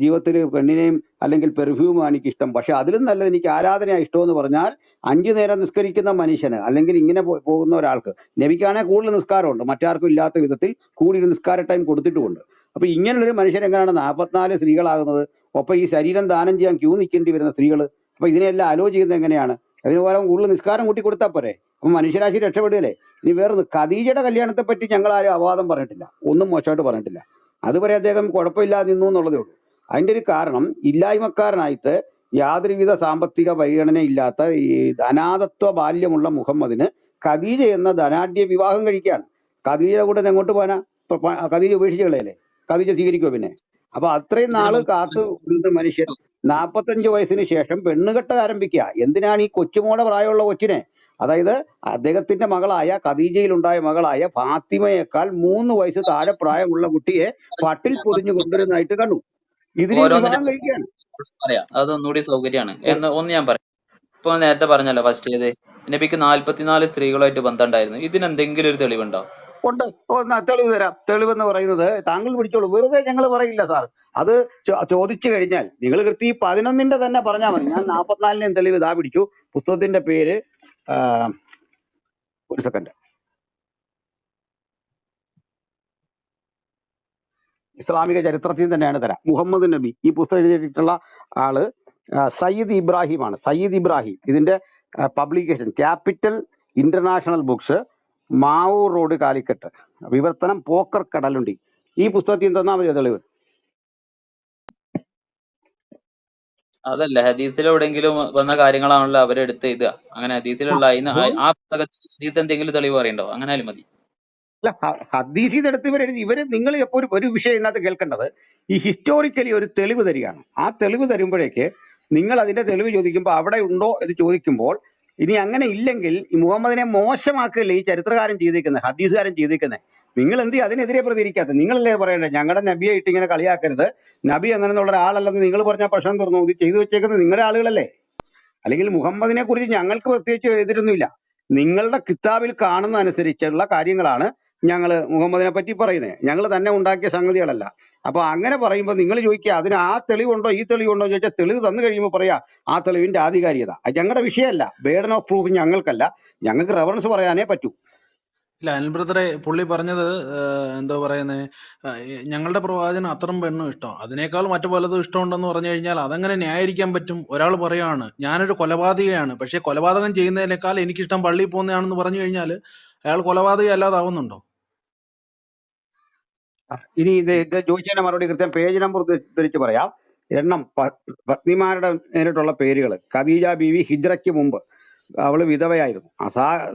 Speaker 1: ജീവിതത്തിൽ പെണ്ണിനെയും അല്ലെങ്കിൽ പെർഫ്യൂമാണ് എനിക്കിഷ്ടം. പക്ഷെ അതിലും നല്ലത് എനിക്ക് ആരാധനയാണ് ഇഷ്ടമെന്ന് പറഞ്ഞാൽ 5 നേരം നിസ്കരിക്കുന്ന മനുഷ്യന് അല്ലെങ്കിൽ ഇങ്ങനെ പോകുന്ന ഒരാൾക്ക്, നബിക്കാണെങ്കിൽ കൂടുതൽ നിസ്കാരമുണ്ട്, മറ്റാർക്കും ഇല്ലാത്ത വിധത്തിൽ കൂടുതൽ നിസ്കാര ടൈം കൊടുത്തിട്ടുമുണ്ട്. അപ്പൊ ഇങ്ങനെയുള്ളൊരു മനുഷ്യൻ എങ്ങനെയാണ് 44 സ്ത്രീകളാകുന്നത്? ഒപ്പം ഈ ശരീരം ദാനം ചെയ്യാൻ ക്യൂ നിൽക്കേണ്ടി വരുന്ന സ്ത്രീകൾ. അപ്പൊ ഇതിനെല്ലാം ആലോചിക്കുന്നത് എങ്ങനെയാണ്? അതിന് പകരം കൂടുതൽ നിസ്കാരം കൂട്ടി കൊടുത്താൽ പോരെ? അപ്പൊ മനുഷ്യരാശി രക്ഷപ്പെടുകയല്ലേ? ഇനി വേറെ ഖദീജയുടെ കല്യാണത്തെ പറ്റി ഞങ്ങൾ ആരും അപവാദം പറഞ്ഞിട്ടില്ല, ഒന്നും മോശമായിട്ട് പറഞ്ഞിട്ടില്ല. അതുവരെ അദ്ദേഹം കുഴപ്പമില്ലാതെ നിന്നു എന്നുള്ളതേ ഉള്ളൂ. അതിന്റെ ഒരു കാരണം, ഇല്ലായ്മക്കാരനായിട്ട് യാതൊരുവിധ സാമ്പത്തിക പരിഗണന ഇല്ലാത്ത ഈ അനാഥത്വ ബാല്യമുള്ള മുഹമ്മദിന് ഖദീജ എന്ന ധനാഢ്യ വിവാഹം കഴിക്കുകയാണ്. ഖദീജയുടെ കൂടെ എങ്ങോട്ട് പോകാനാ? ഖദീജ ഉപേക്ഷിച്ച് കളയല്ലേ? ഖദീജ സ്വീകരിക്കുമോ പിന്നെ? അപ്പൊ അത്രയും നാള് കാത്തു ഇരുന്ന മനുഷ്യൻ 45 വയസ്സിന് ശേഷം പെണ്ണുകെട്ട ആരംഭിക്കുക. എന്തിനാണ് ഈ കൊച്ചുമോടെ പ്രായമുള്ള കൊച്ചിനെ, അതായത് അദ്ദേഹത്തിന്റെ മകളായ ഖദീജയിലുണ്ടായ മകളായ ഫാത്തിമയേക്കാൾ 3 വയസ്സ് താഴെ പ്രായമുള്ള കുട്ടിയെ പട്ടിൽ പൊതിഞ്ഞു കൊണ്ടുവരുന്നതായിട്ട് കണ്ടു. ഇതിനെ വിവാഹം കഴിക്കുകയാണ്.
Speaker 2: പറയാം, അതൊന്നുകൂടി സൗകര്യമാണ്. ഒന്ന് ഞാൻ പറയാം. ഇപ്പൊ നേരത്തെ പറഞ്ഞല്ലോ, ഫസ്റ്റ് ഏത് നബിക്ക് 44 സ്ത്രീകളുമായിട്ട് ബന്ധം ഉണ്ടായിരുന്നു. ഇതിനെന്തെങ്കിലും ഒരു തെളിവുണ്ടോ?
Speaker 1: ഉണ്ട്. തെളിവ് തരാം. തെളിവെന്ന് പറയുന്നത് താങ്കൾ പിടിച്ചോളൂ, വെറുതെ ഞങ്ങൾ പറയില്ല സാർ. അത് ചോദിച്ചു കഴിഞ്ഞാൽ നിങ്ങൾ കൃത്യം ഈ 11ന്റെ തന്നെ പറഞ്ഞാൽ മതി. ഞാൻ 44നെയും തെളിവ് ഇതാ പിടിച്ചു. പുസ്തകത്തിന്റെ പേര് ഒരു സെക്കൻഡ്, ഇസ്ലാമിക ചരിത്രത്തിൽ തന്നെയാണ് തരാം. മുഹമ്മദ് നബി, ഈ പുസ്തകം എഴുതിയിട്ടുള്ള ആള് സയ്യിദ് ഇബ്രാഹിമാണ്. സയ്യിദ് ഇബ്രാഹിം. ഇതിന്റെ publication capital International books, Mavoor Road, Calicut. വിവർത്തനം പോക്കർ കടലുണ്ടി. ഈ പുസ്തകത്തിൽ തന്നാൽ മതി തെളിവ്.
Speaker 2: അതല്ല, ഹദീസിൽ എവിടെയെങ്കിലും വന്ന കാര്യങ്ങളാണല്ലോ അവരെടുത്ത് എഴുതുക. അങ്ങനെ ഹദീസിലുള്ള ആ പുസ്തകത്തിൽ ഹദീസ് എന്തെങ്കിലും തെളിവ് പറയണ്ടോ? അങ്ങനെ ആയാലും മതി.
Speaker 1: അല്ല, ഹദീസിൽ എടുത്ത് ഇവര് നിങ്ങൾ എപ്പോൾ ഒരു വിഷയം ഇതിനകത്ത് കേൾക്കേണ്ടത്, ഈ ഹിസ്റ്റോറിക്കലി ഒരു തെളിവ് തരികയാണ്. ആ തെളിവ് തരുമ്പോഴേക്ക് നിങ്ങൾ അതിന്റെ തെളിവ് ചോദിക്കുമ്പോൾ അവിടെ ഉണ്ടോ എന്ന് ചോദിക്കുമ്പോൾ, ഇനി അങ്ങനെ ഇല്ലെങ്കിൽ ഈ മുഹമ്മദിനെ മോശമാക്കുകയല്ലേ ഈ ചരിത്രകാരൻ ചെയ്തിരിക്കുന്നത്, ഹദീസുകാരൻ ചെയ്തിരിക്കുന്നത്. നിങ്ങൾ എന്ത് അതിനെതിരെ പ്രതികരിക്കാത്തത്? നിങ്ങളല്ലേ പറയണ്ടേ ഞങ്ങളുടെ നബിയെ ഇട്ട് ഇങ്ങനെ കളിയാക്കരുത്, നബി അങ്ങനെയുള്ള ഒരാളല്ലെന്ന് നിങ്ങൾ പറഞ്ഞാൽ പ്രശ്നം തീർന്നു. ഇത് ചെയ്തു വെച്ചേക്കുന്നത് നിങ്ങളുടെ ആളുകളല്ലേ? അല്ലെങ്കിൽ മുഹമ്മദിനെ കുറിച്ച് ഞങ്ങൾക്ക് പ്രത്യേകിച്ച് എതിരൊന്നുമില്ല. നിങ്ങളുടെ കിതാബിൽ കാണുന്ന അനുസരിച്ചുള്ള കാര്യങ്ങളാണ് ഞങ്ങൾ മുഹമ്മദിനെ പറ്റി പറയുന്നത്. ഞങ്ങൾ തന്നെ ഉണ്ടാക്കിയ സംഗതികളല്ല. അപ്പൊ അങ്ങനെ പറയുമ്പോൾ നിങ്ങൾ ചോദിക്കുക അതിന് ആ തെളിവുണ്ടോ ഈ തെളിവുണ്ടോ എന്ന് ചോദിച്ചാൽ, തെളിവ് തന്നു കഴിയുമ്പോൾ പറയാ ആ തെളിവിന്റെ ആധികാരികത. അത് ഞങ്ങളുടെ വിഷയമല്ല, ബേർഡൻ ഓഫ് പ്രൂഫ് ഞങ്ങൾക്കല്ല, ഞങ്ങൾക്ക് റെഫറൻസ് പറയാനേ പറ്റൂ.
Speaker 6: ഇല്ല, അനിൽ ബ്രദറെ, പുള്ളി പറഞ്ഞത് എന്തോ പറയുന്നത്, ഞങ്ങളുടെ പ്രവാചകന് അത്തരം പെണ്ണും ഇഷ്ടം, അതിനേക്കാൾ മറ്റു പലതും ഇഷ്ടമുണ്ടെന്ന് പറഞ്ഞു കഴിഞ്ഞാൽ അതെങ്ങനെ ന്യായീകരിക്കാൻ പറ്റും? ഒരാൾ പറയാണ് ഞാനൊരു കൊലപാതകയാണ്, പക്ഷേ കൊലപാതകം ചെയ്യുന്നതിനേക്കാൾ എനിക്കിഷ്ടം പള്ളിയിൽ പോകുന്നതാണെന്ന് പറഞ്ഞു കഴിഞ്ഞാൽ അയാൾ കൊലപാതകം അല്ലാതാവുന്നുണ്ടോ?
Speaker 1: ഇനി ഇത് ചോദിച്ചതിന്റെ മറുപടി കൃത്യം പേജ് നമ്പർ ഉദ്ധരിച്ച് പറയാം. എണ്ണം പത്നിമാരുടെ നേരിട്ടുള്ള പേരുകൾ: ഖദീജ ബീവി ഹിജ്റയ്ക്ക് മുമ്പ് അവള് വിധവയായിരുന്നു.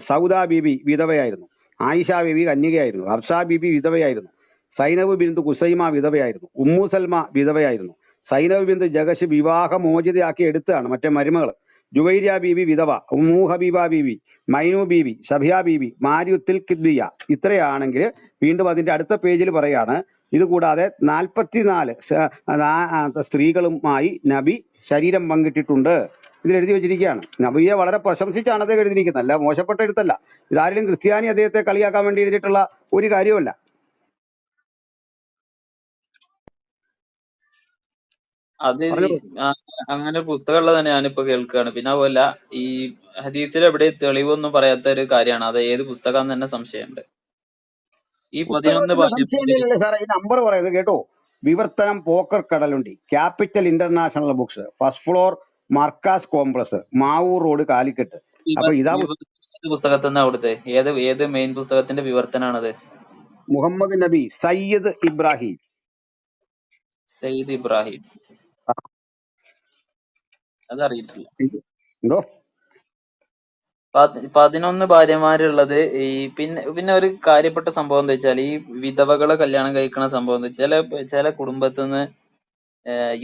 Speaker 1: സൗദ ബീബി വിധവയായിരുന്നു. ആയിഷ ബീബി കന്യകയായിരുന്നു. ഹർഷ ബീബി വിധവയായിരുന്നു. സൈനബ് ബിന്ദു കുസൈമ വിധവയായിരുന്നു. ഉമ്മു സൽമ വിധവയായിരുന്നു. സൈനബ് ബിന്ദു ജഗശ് വിവാഹമോചിതയാക്കി എടുത്തതാണ്, മറ്റേ മരുമകള്. ജുവൈരിയ ബീബി വിധവ. ഉമ്മു ഹബീബ ബീബി, മൈനു ബീബി, സഫിയ ബീബി, മാരിയുത്തിൽ കിദ്ദിയ. ഇത്രയാണെങ്കിൽ വീണ്ടും അതിന്റെ അടുത്ത പേജിൽ പറയാണ്, ഇത് കൂടാതെ 44 സ്ത്രീകളുമായി നബി ശരീരം പങ്കിട്ടിട്ടുണ്ട്. ഇതിൽ എഴുതി വെച്ചിരിക്കുകയാണ്. നബിയെ വളരെ പ്രശംസിച്ചാണ് അദ്ദേഹം എഴുതിയിരിക്കുന്നത്, അല്ല മോശപ്പെട്ട എഴുത്തല്ല. ഇതാരെങ്കിലും ക്രിസ്ത്യാനി അദ്ദേഹത്തെ കളിയാക്കാൻ വേണ്ടി എഴുതിയിട്ടുള്ള ഒരു കാര്യമല്ല.
Speaker 2: അത്
Speaker 1: പറഞ്ഞോളൂ.
Speaker 2: അങ്ങനെ പുസ്തകമുള്ളത് തന്നെ ഞാനിപ്പോ കേൾക്കുകയാണ്. പിന്നെ അതുപോലെ ഈ ഹദീസിൽ എവിടെ തെളിവൊന്നും പറയാത്ത ഒരു കാര്യമാണ്. അത് ഏത് പുസ്തകം തന്നെ സംശയമുണ്ട്. ഈ 11
Speaker 1: പുസ്തകത്തിന്റെ സംശയം
Speaker 2: ഭാര്യമാരുടെ
Speaker 1: ഉണ്ടെങ്കിലല്ലേ സാറേ ഈ നമ്പർ പറയുന്നത്? കേട്ടോ, വിവർത്തനം Pokker Kadalundi, Capital International Books, first floor Markaz Complex, Mavoor Road, Calicut. അപ്പൊ ഇതാ
Speaker 2: പുസ്തകത്തിൽ നിന്ന് അവിടുത്തെ ഏത് മെയിൻ പുസ്തകത്തിന്റെ വിവർത്തനാണത്?
Speaker 1: മുഹമ്മദ് നബി സയ്യിദ് ഇബ്രാഹിം.
Speaker 2: സയ്യിദ് ഇബ്രാഹിം. അതറിയിട്ടില്ല.
Speaker 1: എന്തോ
Speaker 2: 11 ഭാര്യമാരുള്ളത് ഈ പിന്നെ ഒരു കാര്യപ്പെട്ട സംഭവം എന്താ വെച്ചാൽ ഈ വിധവകളെ കല്യാണം കഴിക്കണ സംഭവം എന്താ ചില കുടുംബത്തിന്ന്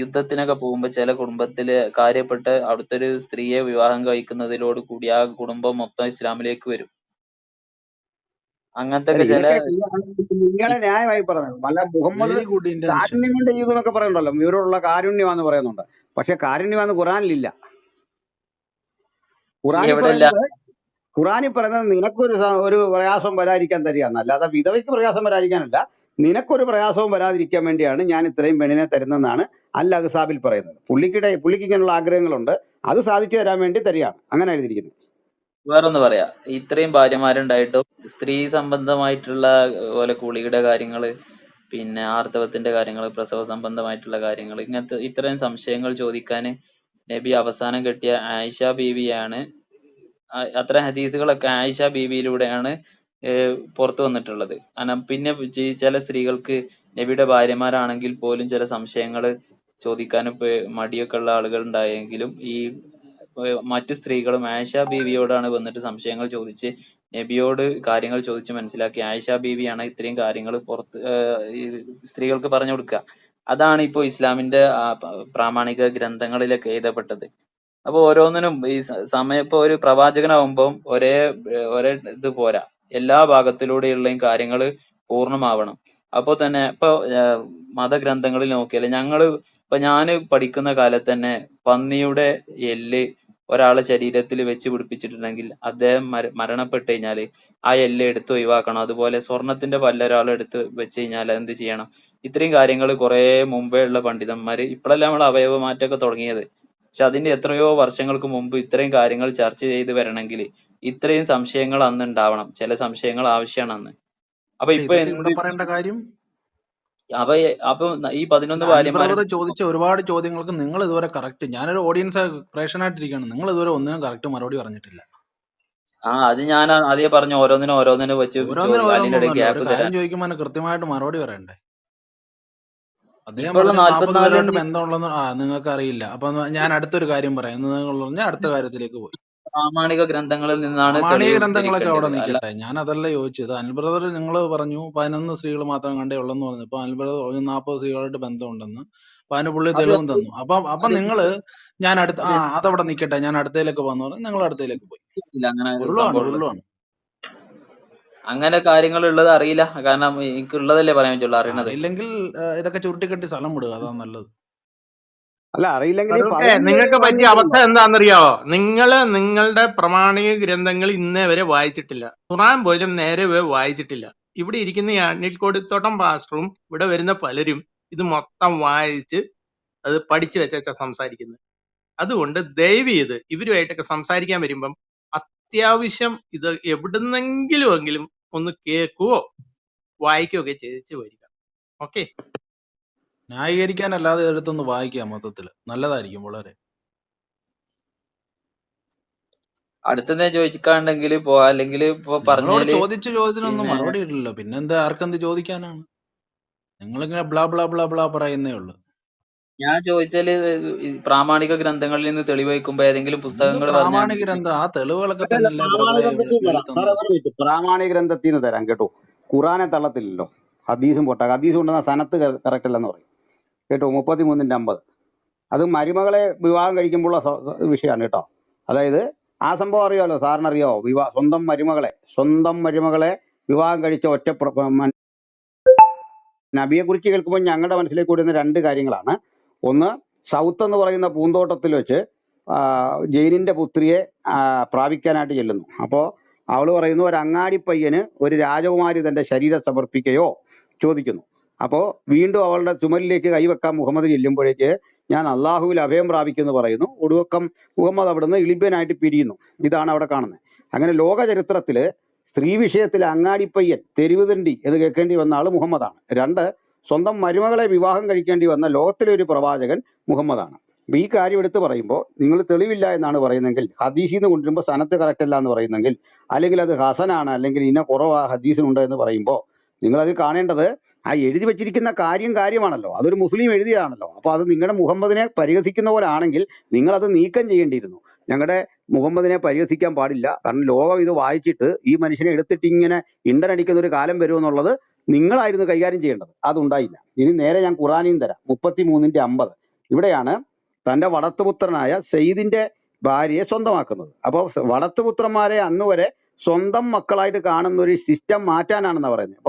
Speaker 2: യുദ്ധത്തിനൊക്കെ പോകുമ്പോ ചില കുടുംബത്തില് കാര്യപ്പെട്ട അവിടുത്തെ ഒരു സ്ത്രീയെ വിവാഹം കഴിക്കുന്നതിലോട് കൂടി ആ കുടുംബം മൊത്തം ഇസ്ലാമിലേക്ക് വരും. അങ്ങനത്തെ
Speaker 1: അല്ല
Speaker 2: ഒക്കെ ചില
Speaker 1: ഇതൊക്കെ നിങ്ങളെ ന്യായമായി പറഞ്ഞത്. വല്ല മുഹമ്മദ്
Speaker 6: വെരി ഗുഡ് ഇന്റൻഷൻ.
Speaker 1: കാരുണ്യം കൊണ്ട് ചെയ്തു എന്നൊക്കെ പറയുന്നുണ്ടല്ലോ, ഇവരോടുള്ള കാരുണ്യമാന്ന് പറയുന്നുണ്ട്. പക്ഷെ കാരുണ്യമാന്ന് ഖുറാനിലില്ല. ഖുറാനിൽ
Speaker 2: എവിടെയല്ല
Speaker 1: പറയുന്നത് നിനക്കൊരു ഒരു പ്രയാസം വരാതിരിക്കാൻ തരികയെന്ന്, അല്ലാതെ വിധവയ്ക്ക് പ്രയാസം വരാതിരിക്കാനല്ല, നിനക്കൊരു പ്രയാസവും വരാതിരിക്കാൻ വേണ്ടിയാണ് ഞാൻ ഇത്രയും പെണ്ണിനെ തരുന്നതെന്നാണ് അൽ അഹ്സാബിൽ പറയുന്നത്. പുള്ളിക്ക് ഇങ്ങനെയുള്ള ആഗ്രഹങ്ങളുണ്ട്, അത് സാധിച്ചു തരാൻ വേണ്ടി തരികയാണ്. അങ്ങനെ എഴുതിയിരിക്കുന്നത്.
Speaker 2: വേറൊന്ന് പറയാ, ഇത്രയും ഭാര്യമാരുണ്ടായിട്ടും സ്ത്രീ സംബന്ധമായിട്ടുള്ള പോലെ കുളിയുടെ കാര്യങ്ങള്, പിന്നെ ആർത്തവത്തിന്റെ കാര്യങ്ങൾ, പ്രസവ സംബന്ധമായിട്ടുള്ള കാര്യങ്ങൾ, ഇങ്ങനത്തെ ഇത്രയും സംശയങ്ങൾ ചോദിക്കാന് നബി അവസാനം കെട്ടിയ ആയിഷ ബീവിയാണ്. അത്തരം ഹദീസുകളൊക്കെ ആയിഷ ബീവിയിലൂടെയാണ് പുറത്തു വന്നിട്ടുള്ളത്. കാരണം പിന്നെ ചില സ്ത്രീകൾക്ക് നബിയുടെ ഭാര്യമാരാണെങ്കിൽ പോലും ചില സംശയങ്ങൾ ചോദിക്കാനും മടിയൊക്കെ ഉള്ള ആളുകൾ ഉണ്ടായെങ്കിലും ഈ മറ്റു സ്ത്രീകളും ആയിഷ ബീവിയോടാണ് വന്നിട്ട് സംശയങ്ങൾ ചോദിച്ച് നബിയോട് കാര്യങ്ങൾ ചോദിച്ച് മനസ്സിലാക്കി ആയിഷ ബീവിയാണ് ഇത്രയും കാര്യങ്ങൾ ഈ സ്ത്രീകൾക്ക് പറഞ്ഞു കൊടുക്കുക. അതാണ് ഇപ്പോൾ ഇസ്ലാമിന്റെ പ്രാമാണിക ഗ്രന്ഥങ്ങളിലൊക്കെ എഴുതപ്പെട്ടത്. അപ്പൊ ഓരോന്നിനും ഈ സമയം ഇപ്പൊ ഒരു പ്രവാചകനാവുമ്പം ഒരേ ഇത് പോരാ, എല്ലാ ഭാഗത്തിലൂടെയുള്ളയും കാര്യങ്ങൾ പൂർണ്ണമാവണം. അപ്പൊ തന്നെ ഇപ്പൊ മതഗ്രന്ഥങ്ങളിൽ നോക്കിയാല് ഞാന് പഠിക്കുന്ന കാലത്ത് തന്നെ പന്നിയുടെ എല്ല് ഒരാളെ ശരീരത്തിൽ വെച്ച് പിടിപ്പിച്ചിട്ടുണ്ടെങ്കിൽ അദ്ദേഹം മരണപ്പെട്ട് കഴിഞ്ഞാല് ആ എല്ല് എടുത്ത് ഒഴിവാക്കണം. അതുപോലെ സ്വർണത്തിന്റെ പല്ല് ഒരാൾ എടുത്ത് വെച്ച് കഴിഞ്ഞാൽ എന്ത് ചെയ്യണം? ഇത്രയും കാര്യങ്ങൾ കുറെ മുമ്പേ ഉള്ള പണ്ഡിതന്മാര്, ഇപ്പോഴല്ല നമ്മൾ അവയവ മാറ്റമൊക്കെ തുടങ്ങിയത്, പക്ഷെ അതിന്റെ എത്രയോ വർഷങ്ങൾക്ക് മുമ്പ് ഇത്രയും കാര്യങ്ങൾ ചർച്ച ചെയ്ത് വരണമെങ്കിൽ ഇത്രയും സംശയങ്ങൾ അന്ന് ഉണ്ടാവണം. ചില സംശയങ്ങൾ ആവശ്യമാണ് അന്ന്. അപ്പൊ
Speaker 6: അല്ല,
Speaker 2: ഇപ്പൊ
Speaker 6: ഇതൊക്കെ ഇവിടെ പറയേണ്ട കാര്യം.
Speaker 2: അപ്പൊ ഈ 11
Speaker 6: അനിൽ ബ്രദർ
Speaker 2: ഭാര്യമാരുടെ
Speaker 6: ചോദിച്ച ഒരുപാട് ചോദ്യങ്ങൾക്ക് നിങ്ങൾ ഇതുവരെ കറക്റ്റ്, ഞാനൊരു ഓഡിയൻസ് പ്രേക്ഷനായിട്ടിരിക്കുകയാണ്, നിങ്ങൾ ഇതുവരെ ഒന്നിനും കറക്റ്റ് മറുപടി പറഞ്ഞിട്ടില്ല.
Speaker 2: അത് ഞാൻ ആദ്യം പറഞ്ഞു, ഓരോന്നിനും വെച്ച് ചോദിക്കും, അതിന്റെ ഇടയിൽ
Speaker 6: ഓരോന്നൊന്നുമല്ല, ഒരു
Speaker 2: ഗ്യാപ്പ്
Speaker 6: കാര്യം
Speaker 2: തരാൻ.
Speaker 6: ചോദിക്കുമ്പോൾ അതിന് കൃത്യമായിട്ട് മറുപടി പറയണ്ടേ. അദ്ദേഹം
Speaker 2: ഇപ്പോഴുള്ള
Speaker 6: പറഞ്ഞു 40 പേരുമായിട്ട്
Speaker 2: 44
Speaker 6: ബന്ധമുള്ളതെന്ന് നിങ്ങൾക്ക് അറിയില്ല. അപ്പൊ ഞാൻ അടുത്തൊരു കാര്യം പറയാം, നിങ്ങൾ പറഞ്ഞ അടുത്ത കാര്യത്തിലേക്ക് പോയി.
Speaker 2: പ്രാമാണിക ഗ്രന്ഥങ്ങളിൽ നിന്നാണ്
Speaker 6: പ്രാമാണിക
Speaker 2: തെളിവ്
Speaker 6: ഗ്രന്ഥങ്ങളൊക്കെ അവിടെ
Speaker 2: ഉദ്ധരിക്കേണ്ടത്. അല്ല,
Speaker 6: നിൽക്കട്ടെ, ഞാൻ അതല്ല ചോദിച്ചത്. അനിൽ ബ്രദർ നിങ്ങൾ പറഞ്ഞു 11 സ്ത്രീകൾ മാത്രം കണ്ടേ ഉള്ളെന്ന് പറഞ്ഞു. ഇപ്പൊ അനിൽ ബ്രദർ പറഞ്ഞു 40 സ്ത്രീകളായിട്ട് ബന്ധമുണ്ടെന്ന്. അപ്പൊ അതിന് പുള്ളി
Speaker 2: അത്
Speaker 6: തെളിവും തന്നു. അപ്പൊ
Speaker 2: അത്
Speaker 6: നിങ്ങള് ഞാൻ അടുത്ത
Speaker 2: അത്
Speaker 6: അതവിടെ നിൽക്കട്ടെ, ഞാൻ അടുത്തതിലേക്ക് പോകുന്നു പറഞ്ഞു, നിങ്ങൾ അടുത്തതിലേക്ക് പോയി.
Speaker 2: ഇല്ല, അങ്ങനെ ഒരു
Speaker 6: ഉരുളുവാണ്
Speaker 2: സംഭവം ഉള്ളത്.
Speaker 6: ഉരുളുവാണ്.
Speaker 2: അങ്ങനെ കാര്യങ്ങൾ ഉള്ളത് അറിയില്ല, കാരണം എനിക്ക് ഉള്ളതല്ലേ പറയാൻ പറ്റുള്ളൂ, അറിയണത്.
Speaker 6: അറിയില്ലെങ്കിൽ ഇതൊക്കെ ചുരുട്ടിക്കെട്ടി സ്ഥലം വിടുക, അതാ നല്ലത്.
Speaker 1: അല്ല, അറിയില്ലെങ്കിൽ ഈ
Speaker 7: ഫറൂഖെ
Speaker 1: 15
Speaker 7: നിങ്ങൾക്ക്
Speaker 1: പേര്
Speaker 7: പറ്റിയ
Speaker 1: പറഞ്ഞിട്ടുണ്ടല്ലോ.
Speaker 7: അബദ്ധം എന്താണെന്നറിയാവോ? നിങ്ങളുടെ പ്രാമാണിക ഗ്രന്ഥങ്ങൾ ഇന്നേ വരെ വായിച്ചിട്ടില്ല. ഖുറാൻ പോലും നേരെ വായിച്ചിട്ടില്ല. ഇവിടെ ഇരിക്കുന്ന ഈ അനിൽ കൊടിത്തോട്ടം പാസ്റ്ററും ഇവിടെ വരുന്ന പലരും ഇത് മൊത്തം വായിച്ച് അത് പഠിച്ചു വെച്ചാ സംസാരിക്കുന്നത്. അതുകൊണ്ട് ദയവ് ചെയ്ത് ഇവരുമായിട്ടൊക്കെ സംസാരിക്കാൻ വരുമ്പം അത്യാവശ്യം ഇത് എവിടുന്നെങ്കിലും ഒന്ന് കേൾക്കുകയോ വായിക്കുകയോ ഒക്കെ ചെയ്ത് വരിക. ഓക്കെ?
Speaker 6: ന്യായീകരിക്കാനല്ലാതെ എടുത്തൊന്ന് വായിക്കാം, മൊത്തത്തില് നല്ലതായിരിക്കും വളരെ.
Speaker 2: അടുത്തെന്താ ചോദിക്കാണ്ടെങ്കിൽ പോവാ, അല്ലെങ്കിൽ ഇപ്പൊ
Speaker 6: നിങ്ങളോട്
Speaker 2: പറഞ്ഞാല്
Speaker 6: ചോദിച്ച ചോദ്യത്തിനൊന്നും
Speaker 2: പിന്നെ
Speaker 6: മറുപടി ഇല്ലല്ലോ, പിന്നെന്താ ആർക്കെന്ത് ചോദിക്കാനാണ്? നിങ്ങളിങ്ങനെ ബ്ലാ ബ്ലാ ബ്ലാ ബ്ലാ പറയുന്നേ ഉള്ളു.
Speaker 2: ഞാൻ ചോദിച്ചാല് ഈ പ്രാമാണിക ഗ്രന്ഥങ്ങളിൽ നിന്ന് തെളിവ് വയ്ക്കുമ്പോ ഏതെങ്കിലും
Speaker 6: എന്ത്
Speaker 2: പുസ്തകങ്ങൾ
Speaker 6: പ്രാമാണിക
Speaker 2: പറഞ്ഞാൽ
Speaker 6: ഗ്രന്ഥം? ആ തെളിവുകളൊക്കെ
Speaker 1: അല്ല,
Speaker 6: തന്നെയല്ലേ
Speaker 1: പ്രാമാണിക
Speaker 6: ബ്രദറെ
Speaker 1: ഗ്രന്ഥത്തിൽ നിന്ന്
Speaker 6: എഴുതി
Speaker 1: തരാം സാറേ,
Speaker 6: തന്നത്.
Speaker 1: ഒരു മിനിറ്റ്. പ്രാമാണിക ഗ്രന്ഥത്തിൽ നിന്ന് തരാം കേട്ടോ. ഖുറാനെ തള്ളത്തില്ലല്ലോ, ഹദീസും പൊട്ടാ. ഹദീസ് കൊണ്ടുവന്ന സനത്ത് കറക്റ്റ് അല്ലെന്ന് പറയും കേട്ടോ. 33:50 അത് മരുമകളെ വിവാഹം കഴിക്കുമ്പോഴുള്ള വിഷയമാണ് കേട്ടോ. അതായത് ആ സംഭവം അറിയാമല്ലോ, സാറിന് അറിയാമോ? സ്വന്തം മരുമകളെ വിവാഹം കഴിച്ച നബിയെ കുറിച്ച് കേൾക്കുമ്പോൾ ഞങ്ങളുടെ മനസ്സിലേക്ക് വരുന്ന രണ്ട് കാര്യങ്ങളാണ്. ഒന്ന്, സൗത്ത് എന്ന് പറയുന്ന പൂന്തോട്ടത്തിൽ വെച്ച് ജെയിനിന്റെ പുത്രിയെ പ്രാപിക്കാനായിട്ട് ചെല്ലുന്നു. അപ്പോൾ അവൾ പറയുന്നു, ഒരു അങ്ങാടി പയ്യന് ഒരു രാജകുമാരി തന്റെ ശരീരം സമർപ്പിക്കുകയോ ചോദിക്കുന്നു. അപ്പോൾ വീണ്ടും അവളുടെ ചുമലിലേക്ക് കൈവെക്കാൻ മുഹമ്മദ് ചെല്ലുമ്പോഴേക്ക് ഞാൻ അള്ളാഹുവിൽ അഭയം പ്രാപിക്കുമെന്ന് പറയുന്നു. ഒടുക്കം മുഹമ്മദ് അവിടുന്ന് ഇളിഭ്യനായിട്ട് പിരിയുന്നു. ഇതാണ് അവിടെ കാണുന്നത്. അങ്ങനെ ലോക ചരിത്രത്തിൽ സ്ത്രീ വിഷയത്തിൽ അങ്ങാടിപ്പയ്യൻ, തെരുവുതണ്ടി എന്ന് കേൾക്കേണ്ടി വന്ന ആൾ മുഹമ്മദാണ്. രണ്ട്, സ്വന്തം മരുമകളെ വിവാഹം കഴിക്കേണ്ടി വന്ന ലോകത്തിലെ ഒരു പ്രവാചകൻ മുഹമ്മദാണ്. അപ്പൊ ഈ കാര്യം എടുത്ത് പറയുമ്പോൾ നിങ്ങൾ തെളിവില്ല എന്നാണ് പറയുന്നതെങ്കിൽ, ഹദീസിൽ നിന്ന് കൊണ്ടുവരുമ്പോൾ സനത്ത് കറക്റ്റ് അല്ല എന്ന് പറയുന്നെങ്കിൽ, അല്ലെങ്കിൽ അത് ഹസനാണ്, അല്ലെങ്കിൽ ഇന്ന കുറവ് ഹദീസിനുണ്ട് എന്ന് പറയുമ്പോൾ നിങ്ങളത് കാണേണ്ടത് ആ എഴുതി വെച്ചിരിക്കുന്ന കാര്യമാണല്ലോ, അതൊരു മുസ്ലിം എഴുതിയതാണല്ലോ. അപ്പൊ അത് നിങ്ങളുടെ മുഹമ്മദിനെ പരിഹസിക്കുന്ന പോലെ ആണെങ്കിൽ നിങ്ങളത് നീക്കം ചെയ്യേണ്ടിയിരുന്നു. ഞങ്ങളുടെ മുഹമ്മദിനെ പരിഹസിക്കാൻ പാടില്ല. കാരണം ലോകം ഇത് വായിച്ചിട്ട് ഈ മനുഷ്യനെ എടുത്തിട്ട് ഇങ്ങനെ ഇണ്ടനടിക്കുന്ന ഒരു കാലം വരുമെന്നുള്ളത് നിങ്ങളായിരുന്നു കൈകാര്യം ചെയ്യേണ്ടത്. അതുണ്ടായില്ല. ഇനി നേരെ ഞാൻ ഖുറാനിയും തരാം. 33:50 ഇവിടെയാണ് തന്റെ വളർത്തുപുത്രനായ സെയ്ദിന്റെ ഭാര്യയെ സ്വന്തമാക്കുന്നത്. അപ്പോൾ വളർത്തുപുത്രന്മാരെ അന്ന് വരെ സ്വന്തം മക്കളായിട്ട് കാണുന്ന ഒരു സിസ്റ്റം മാറ്റാനാണെന്നാണ് പറയുന്നത്.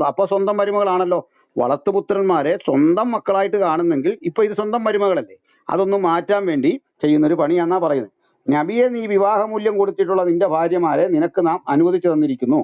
Speaker 1: അപ്പൊ സ്വന്തം മരുമകളാണല്ലോ. വളർത്തുപുത്രന്മാരെ സ്വന്തം മക്കളായിട്ട് കാണുന്നെങ്കിൽ ഇപ്പൊ ഇത് സ്വന്തം മരുമകളല്ലേ? അതൊന്നും മാറ്റാൻ വേണ്ടി ചെയ്യുന്നൊരു പണിയാന്നാ പറയുന്നത്. നബിയെ, നീ വിവാഹമൂല്യം കൊടുത്തിട്ടുള്ള നിന്റെ ഭാര്യമാരെ നിനക്ക് നാം അനുവദിച്ചു തന്നിരിക്കുന്നു.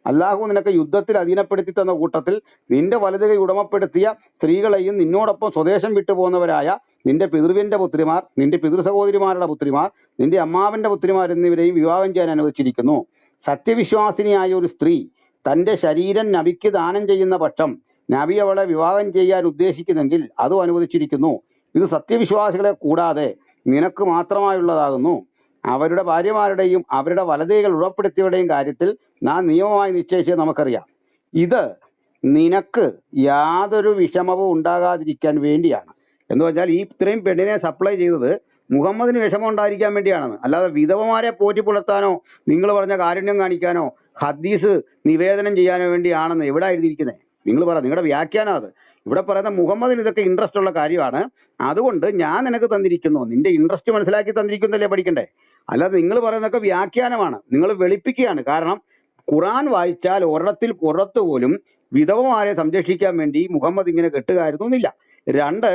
Speaker 1: അല്ലാഹു നിനക്ക് യുദ്ധത്തിൽ അധീനപ്പെടുത്തി തന്ന കൂട്ടത്തിൽ നിന്റെ വലതു കൈ ഉടമപ്പെടുത്തിയ സ്ത്രീകളെയും നിന്നോടൊപ്പം സ്വദേശം വിട്ടുപോകുന്നവരായ നിന്റെ പിതൃവിന്റെ പുത്രിമാർ, നിന്റെ പിതൃ സഹോദരിമാരുടെ പുത്രിമാർ, നിന്റെ അമ്മാവന്റെ പുത്രിമാർ എന്നിവരെയും വിവാഹം ചെയ്യാൻ അനുവദിച്ചിരിക്കുന്നു. സത്യവിശ്വാസിനിയായ ഒരു സ്ത്രീ തന്റെ ശരീരം നബിക്ക് ദാനം ചെയ്യുന്ന പക്ഷം നബി അവളെ വിവാഹം ചെയ്യാൻ ഉദ്ദേശിക്കുന്നെങ്കിൽ അതും അനുവദിച്ചിരിക്കുന്നു. ഇത് സത്യവിശ്വാസികളെ കൂടാതെ നിനക്ക് മാത്രമായുള്ളതാകുന്നു. അവരുടെ ഭാര്യമാരുടെയും അവരുടെ വലതുകൈകൾ ഉറപ്പെടുത്തിയവരുടെയും കാര്യത്തിൽ നാം നിയമമായി നിശ്ചയിച്ചത് നമുക്കറിയാം. ഇത് നിനക്ക് യാതൊരു വിഷമവും ഉണ്ടാകാതിരിക്കാൻ വേണ്ടിയാണ്. എന്ന് പറഞ്ഞാൽ ഈ ഇത്രയും പെണ്ണിനെ സപ്ലൈ ചെയ്തത് മുഹമ്മദിന് വിഷമം ഉണ്ടായിരിക്കാൻ വേണ്ടിയാണെന്ന്. അല്ലാതെ വിധവമാരെ പോറ്റി പുലർത്താനോ നിങ്ങൾ പറഞ്ഞ കാരുണ്യം കാണിക്കാനോ ഹദീസ് നിവേദനം ചെയ്യാനോ വേണ്ടിയാണെന്ന് എവിടെ എഴുതിയിരിക്കുന്നത്? നിങ്ങൾ പറ, നിങ്ങളുടെ വ്യാഖ്യാനം അത്. ഇവിടെ പറയുന്ന മുഹമ്മദിന് ഇതൊക്കെ ഇൻട്രസ്റ്റ് ഉള്ള കാര്യമാണ്, അതുകൊണ്ട് ഞാൻ നിനക്ക് തന്നിരിക്കുന്നു. നിന്റെ ഇൻട്രസ്റ്റ് മനസ്സിലാക്കി തന്നിരിക്കുന്നല്ലേ പഠിക്കണ്ടേ? അല്ലാതെ നിങ്ങൾ പറയുന്നതൊക്കെ വ്യാഖ്യാനമാണ്, നിങ്ങൾ വെളുപ്പിക്കുകയാണ്. കാരണം ഖുറാൻ വായിച്ചാൽ ഒരിടത്തിൽ പുറത്ത് പോലും വിധവമാരെ സംരക്ഷിക്കാൻ വേണ്ടി മുഹമ്മദ് ഇങ്ങനെ കെട്ടുകായിരുന്നു എന്നില്ല. രണ്ട്,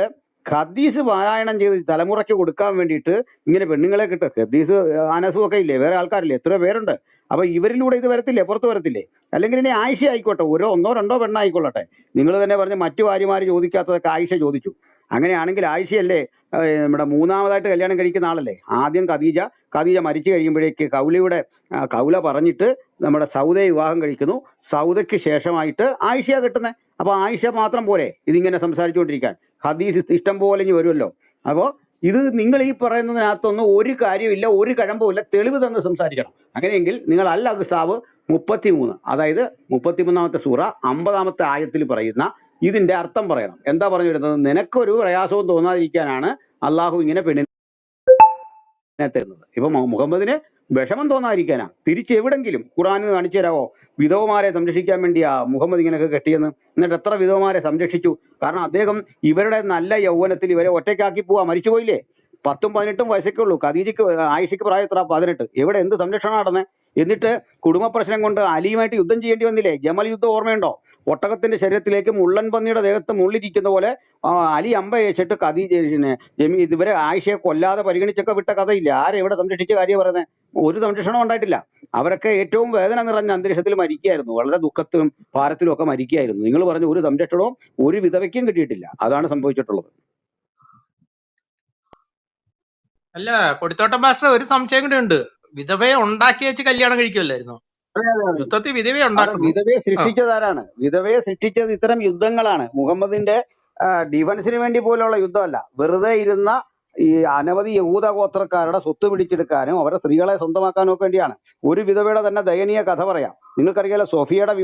Speaker 1: ഹദീസ് പാരായണം ചെയ്ത് തലമുറയ്ക്ക് കൊടുക്കാൻ വേണ്ടിയിട്ട് ഇങ്ങനെ പെണ്ണുങ്ങളെ കിട്ടുക. ഹദീസ് അനസും ഒക്കെ ഇല്ലേ, വേറെ ആൾക്കാരില്ലേ, എത്ര പേരുണ്ട്. അപ്പൊ ഇവരിലൂടെ ഇത് വരത്തില്ലേ, പുറത്ത് വരത്തില്ലേ? അല്ലെങ്കിൽ ഇനി ആയിഷ ആയിക്കോട്ടെ, ഒന്നോ രണ്ടോ പെണ്ണായിക്കൊള്ളട്ടെ. നിങ്ങൾ തന്നെ പറഞ്ഞ് മറ്റു ഭാര്യമാർ ചോദിക്കാത്തതൊക്കെ ആയിഷ ചോദിച്ചു. അങ്ങനെയാണെങ്കിൽ ആയിഷയല്ലേ നമ്മുടെ മൂന്നാമതായിട്ട് കല്യാണം കഴിക്കുന്ന ആളല്ലേ? ആദ്യം ഖദീജ മരിച്ചു കഴിയുമ്പോഴേക്ക് കൗല പറഞ്ഞിട്ട് നമ്മുടെ സൗദയെ വിവാഹം കഴിക്കുന്നു. സൗദയ്ക്ക് ശേഷമായിട്ട് ആയിഷയാ കിട്ടുന്നത്. അപ്പൊ ആയിഷ മാത്രം പോരെ ഇതിങ്ങനെ സംസാരിച്ചുകൊണ്ടിരിക്കാൻ? ഹദീസ് ഇഷ്ടം പോലെ ഇനി വരുമല്ലോ. അപ്പോൾ ഇത് നിങ്ങൾ ഈ പറയുന്നതിനകത്തൊന്നും ഒരു കാര്യമില്ല, ഒരു കഴമ്പുമില്ല. തെളിവ് തന്ന് സംസാരിക്കണം. അങ്ങനെയെങ്കിൽ നിങ്ങൾ അൽ അഹ്സാബ് 33, അതായത് 33-ാമത്തെ സൂറ 50-ാമത്തെ ആയത്തിൽ പറയുന്ന ഇതിന്റെ അർത്ഥം പറയണം. എന്താ പറഞ്ഞു വരുന്നത്? നിനക്കൊരു പ്രയാസവും തോന്നാതിരിക്കാനാണ് അള്ളാഹു ഇങ്ങനെ പെണ്ണിനെ തരുന്നത്. ഇപ്പൊ മുഹമ്മദിന് വിഷമം തോന്നാതിരിക്കാനാ. തിരിച്ചെവിടെങ്കിലും ഖുറാനിൽ കാണിച്ചു തരാവോ വിധവമാരെ സംരക്ഷിക്കാൻ വേണ്ടിയാ മുഹമ്മദ് ഇങ്ങനെയൊക്കെ കെട്ടിയെന്ന്? എന്നിട്ട് എത്ര വിധവമാരെ സംരക്ഷിച്ചു? കാരണം അദ്ദേഹം ഇവരുടെ നല്ല യൗവനത്തിൽ ഇവരെ ഒറ്റയ്ക്കാക്കി പോവാ. മരിച്ചുപോയില്ലേ? 10ഉം 18ഉം വയസ്സൊക്കെ ഉള്ളൂ. ആയിഷയ്ക്ക് പ്രായം എത്ര? 18. എവിടെ എന്ത് സംരക്ഷണം നടന്നേ? എന്നിട്ട് കുടുംബ പ്രശ്നം കൊണ്ട് അലിയുമായിട്ട് യുദ്ധം ചെയ്യേണ്ടി വന്നില്ലേ? ജമൽ യുദ്ധം ഓർമ്മയുണ്ടോ? ഒട്ടകത്തിന്റെ ശരീരത്തിലേക്ക് മുള്ളൻ പന്നിയുടെ ദേഹത്ത് മുള്ളിരിക്കുന്ന പോലെ അലി അമ്പ അയച്ചിട്ട് ഇവരെ ആയിഷയെ കൊല്ലാതെ പരിഗണിച്ചൊക്കെ വിട്ട കഥയില്ല. ആരെവിടെ സംരക്ഷിച്ച കാര്യം പറയുന്നത്? ഒരു സംരക്ഷണം ഉണ്ടായിട്ടില്ല. അവരൊക്കെ ഏറ്റവും വേദന നിറഞ്ഞ അന്തരീക്ഷത്തിൽ മരിക്കുകയായിരുന്നു. വളരെ ദുഃഖത്തിലും ഭാരത്തിലും ഒക്കെ മരിക്കുകയായിരുന്നു. നിങ്ങൾ പറഞ്ഞു ഒരു സംരക്ഷണവും ഒരു വിധവയ്ക്കും കിട്ടിയിട്ടില്ല. അതാണ് സംഭവിച്ചിട്ടുള്ളത്.
Speaker 7: അല്ല, കൊടിത്തോട്ടം മാസ്റ്റർ, ഒരു സംശയം കൂടി ഉണ്ട്. വിധവയെ ഉണ്ടാക്കി വെച്ച് കല്യാണം കഴിക്കുമല്ലായിരുന്നോ? യുദ്ധത്തിൽ വിധവയെ ഉണ്ടാക്കണം.
Speaker 1: വിധവയെ സൃഷ്ടിച്ചതാരാണ്? വിധവയെ സൃഷ്ടിച്ചത് ഇത്തരം യുദ്ധങ്ങളാണ്. മുഹമ്മദിന്റെ ഡിഫൻസിന് വേണ്ടി പോലുള്ള യുദ്ധമല്ല. വെറുതെ ഇരുന്ന ഈ അനവധി യഹൂദ ഗോത്രക്കാരുടെ സ്വത്ത് പിടിച്ചെടുക്കാനും അവരുടെ സ്ത്രീകളെ സ്വന്തമാക്കാനും ഒക്കെ വേണ്ടിയാണ്. ഒരു വിധവയുടെ തന്നെ ദയനീയ കഥ പറയാം. നിങ്ങൾക്കറിയാലോ സൊഫിയയുടെ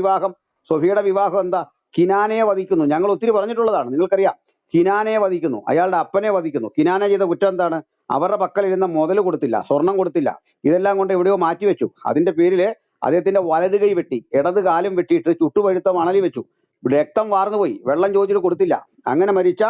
Speaker 1: വിവാഹം എന്താ? കിനാനയെ വധിക്കുന്നു. ഞങ്ങൾ ഒത്തിരി പറഞ്ഞിട്ടുള്ളതാണ്, നിങ്ങൾക്കറിയാം. കിനാനയെ വധിക്കുന്നു, അയാളുടെ അപ്പനെ വധിക്കുന്നു. കിനാന ചെയ്ത കുറ്റം എന്താണ്? അവരുടെ പക്കലിരുന്ന മുതൽ കൊടുത്തില്ല, സ്വർണം കൊടുത്തില്ല, ഇതെല്ലാം കൊണ്ട് എവിടെയോ മാറ്റിവെച്ചു. അതിന്റെ പേരില് അദ്ദേഹത്തിന്റെ വലത് കൈ വെട്ടി, ഇടത് കാലും വെട്ടിയിട്ട് ചുട്ടുപഴുത്ത മണലി വെച്ചു. രക്തം വാർന്നുപോയി, വെള്ളം ചോദിച്ചിട്ട് കൊടുത്തില്ല. അങ്ങനെ മരിച്ച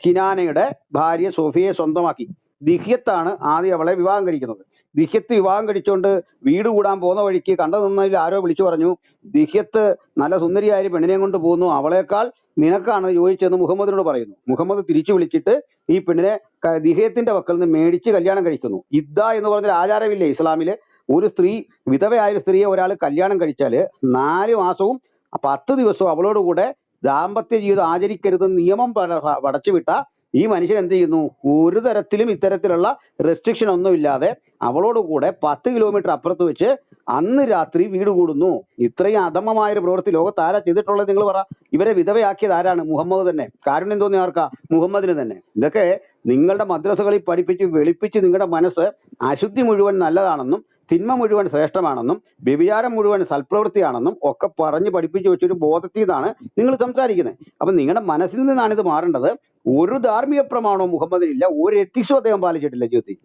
Speaker 1: കിനാനയുടെ ഭാര്യ സോഫിയയെ സ്വന്തമാക്കി. ദിഹ്യത്താണ് ആദ്യം അവളെ വിവാഹം കഴിക്കുന്നത്. ദിഹ്യത്ത് വിവാഹം കഴിച്ചുകൊണ്ട് വീട് കൂടാൻ പോകുന്ന വഴിക്ക് കണ്ടു നിന്നതിൽ ആരോ വിളിച്ചു പറഞ്ഞു, ദിഹ്യത്ത് നല്ല സുന്ദരിയായ പെണ്ണിനെ കൊണ്ട് പോകുന്നു, അവളേക്കാൾ നിനക്കാണ് ചോദിച്ചെന്ന് മുഹമ്മദിനോട് പറയുന്നു. മുഹമ്മദ് തിരിച്ചു വിളിച്ചിട്ട് ഈ പെണ്ണിനെ ദിഹ്യത്തിന്റെ പക്കൽ നിന്ന് മേടിച്ച് കല്യാണം കഴിക്കുന്നു. ഇദ്ദ എന്ന് പറഞ്ഞൊരു ആചാരമില്ലേ ഇസ്ലാമില്? ഒരു സ്ത്രീ, വിധവയായ ഒരു സ്ത്രീയെ ഒരാൾ കല്യാണം കഴിച്ചാല് 4 മാസവും 10 ദിവസവും അവളോട് കൂടെ ദാമ്പത്യ ജീവിതം ആചരിക്കരുതെന്ന് നിയമം പടച്ചുവിട്ട ഈ മനുഷ്യൻ എന്ത് ചെയ്യുന്നു? ഒരു തരത്തിലും ഇത്തരത്തിലുള്ള റെസ്ട്രിക്ഷൻ ഒന്നുമില്ലാതെ അവളോട് കൂടെ 10 കിലോമീറ്റർ അപ്പുറത്ത് വെച്ച് അന്ന് രാത്രി വീട് കൂടുന്നു. ഇത്രയും അധമമായൊരു പ്രവൃത്തി ലോകത്ത് ആരാ ചെയ്തിട്ടുള്ളത്? നിങ്ങൾ പറ. ഇവരെ വിധവയാക്കിയത് ആരാണ്? മുഹമ്മദ് തന്നെ. കാരുണ്യം തോന്നിയ ആർക്കാ? മുഹമ്മദിന് തന്നെ. ഇതൊക്കെ നിങ്ങളുടെ മദ്രസകളിൽ പഠിപ്പിച്ച് വെളുപ്പിച്ച് നിങ്ങളുടെ മനസ്സ് അശുദ്ധി മുഴുവൻ നല്ലതാണെന്നും തിന്മ മുഴുവൻ ശ്രേഷ്ഠമാണെന്നും വ്യഭിചാരം മുഴുവൻ സൽപ്രവൃത്തിയാണെന്നും ഒക്കെ പറഞ്ഞ് പഠിപ്പിച്ചു വെച്ചൊരു ബോധത്തിൽ നിന്നാണ് നിങ്ങൾ സംസാരിക്കുന്നത്. അപ്പൊ നിങ്ങളുടെ മനസ്സിൽ നിന്നാണ് ഇത് മാറേണ്ടത്. ഒരു ധാർമ്മിക പ്രമാണവും മുഹമ്മദിനില്ല, ഒരു എത്തിക്സും അദ്ദേഹം പാലിച്ചിട്ടില്ല ജീവിതത്തിൽ.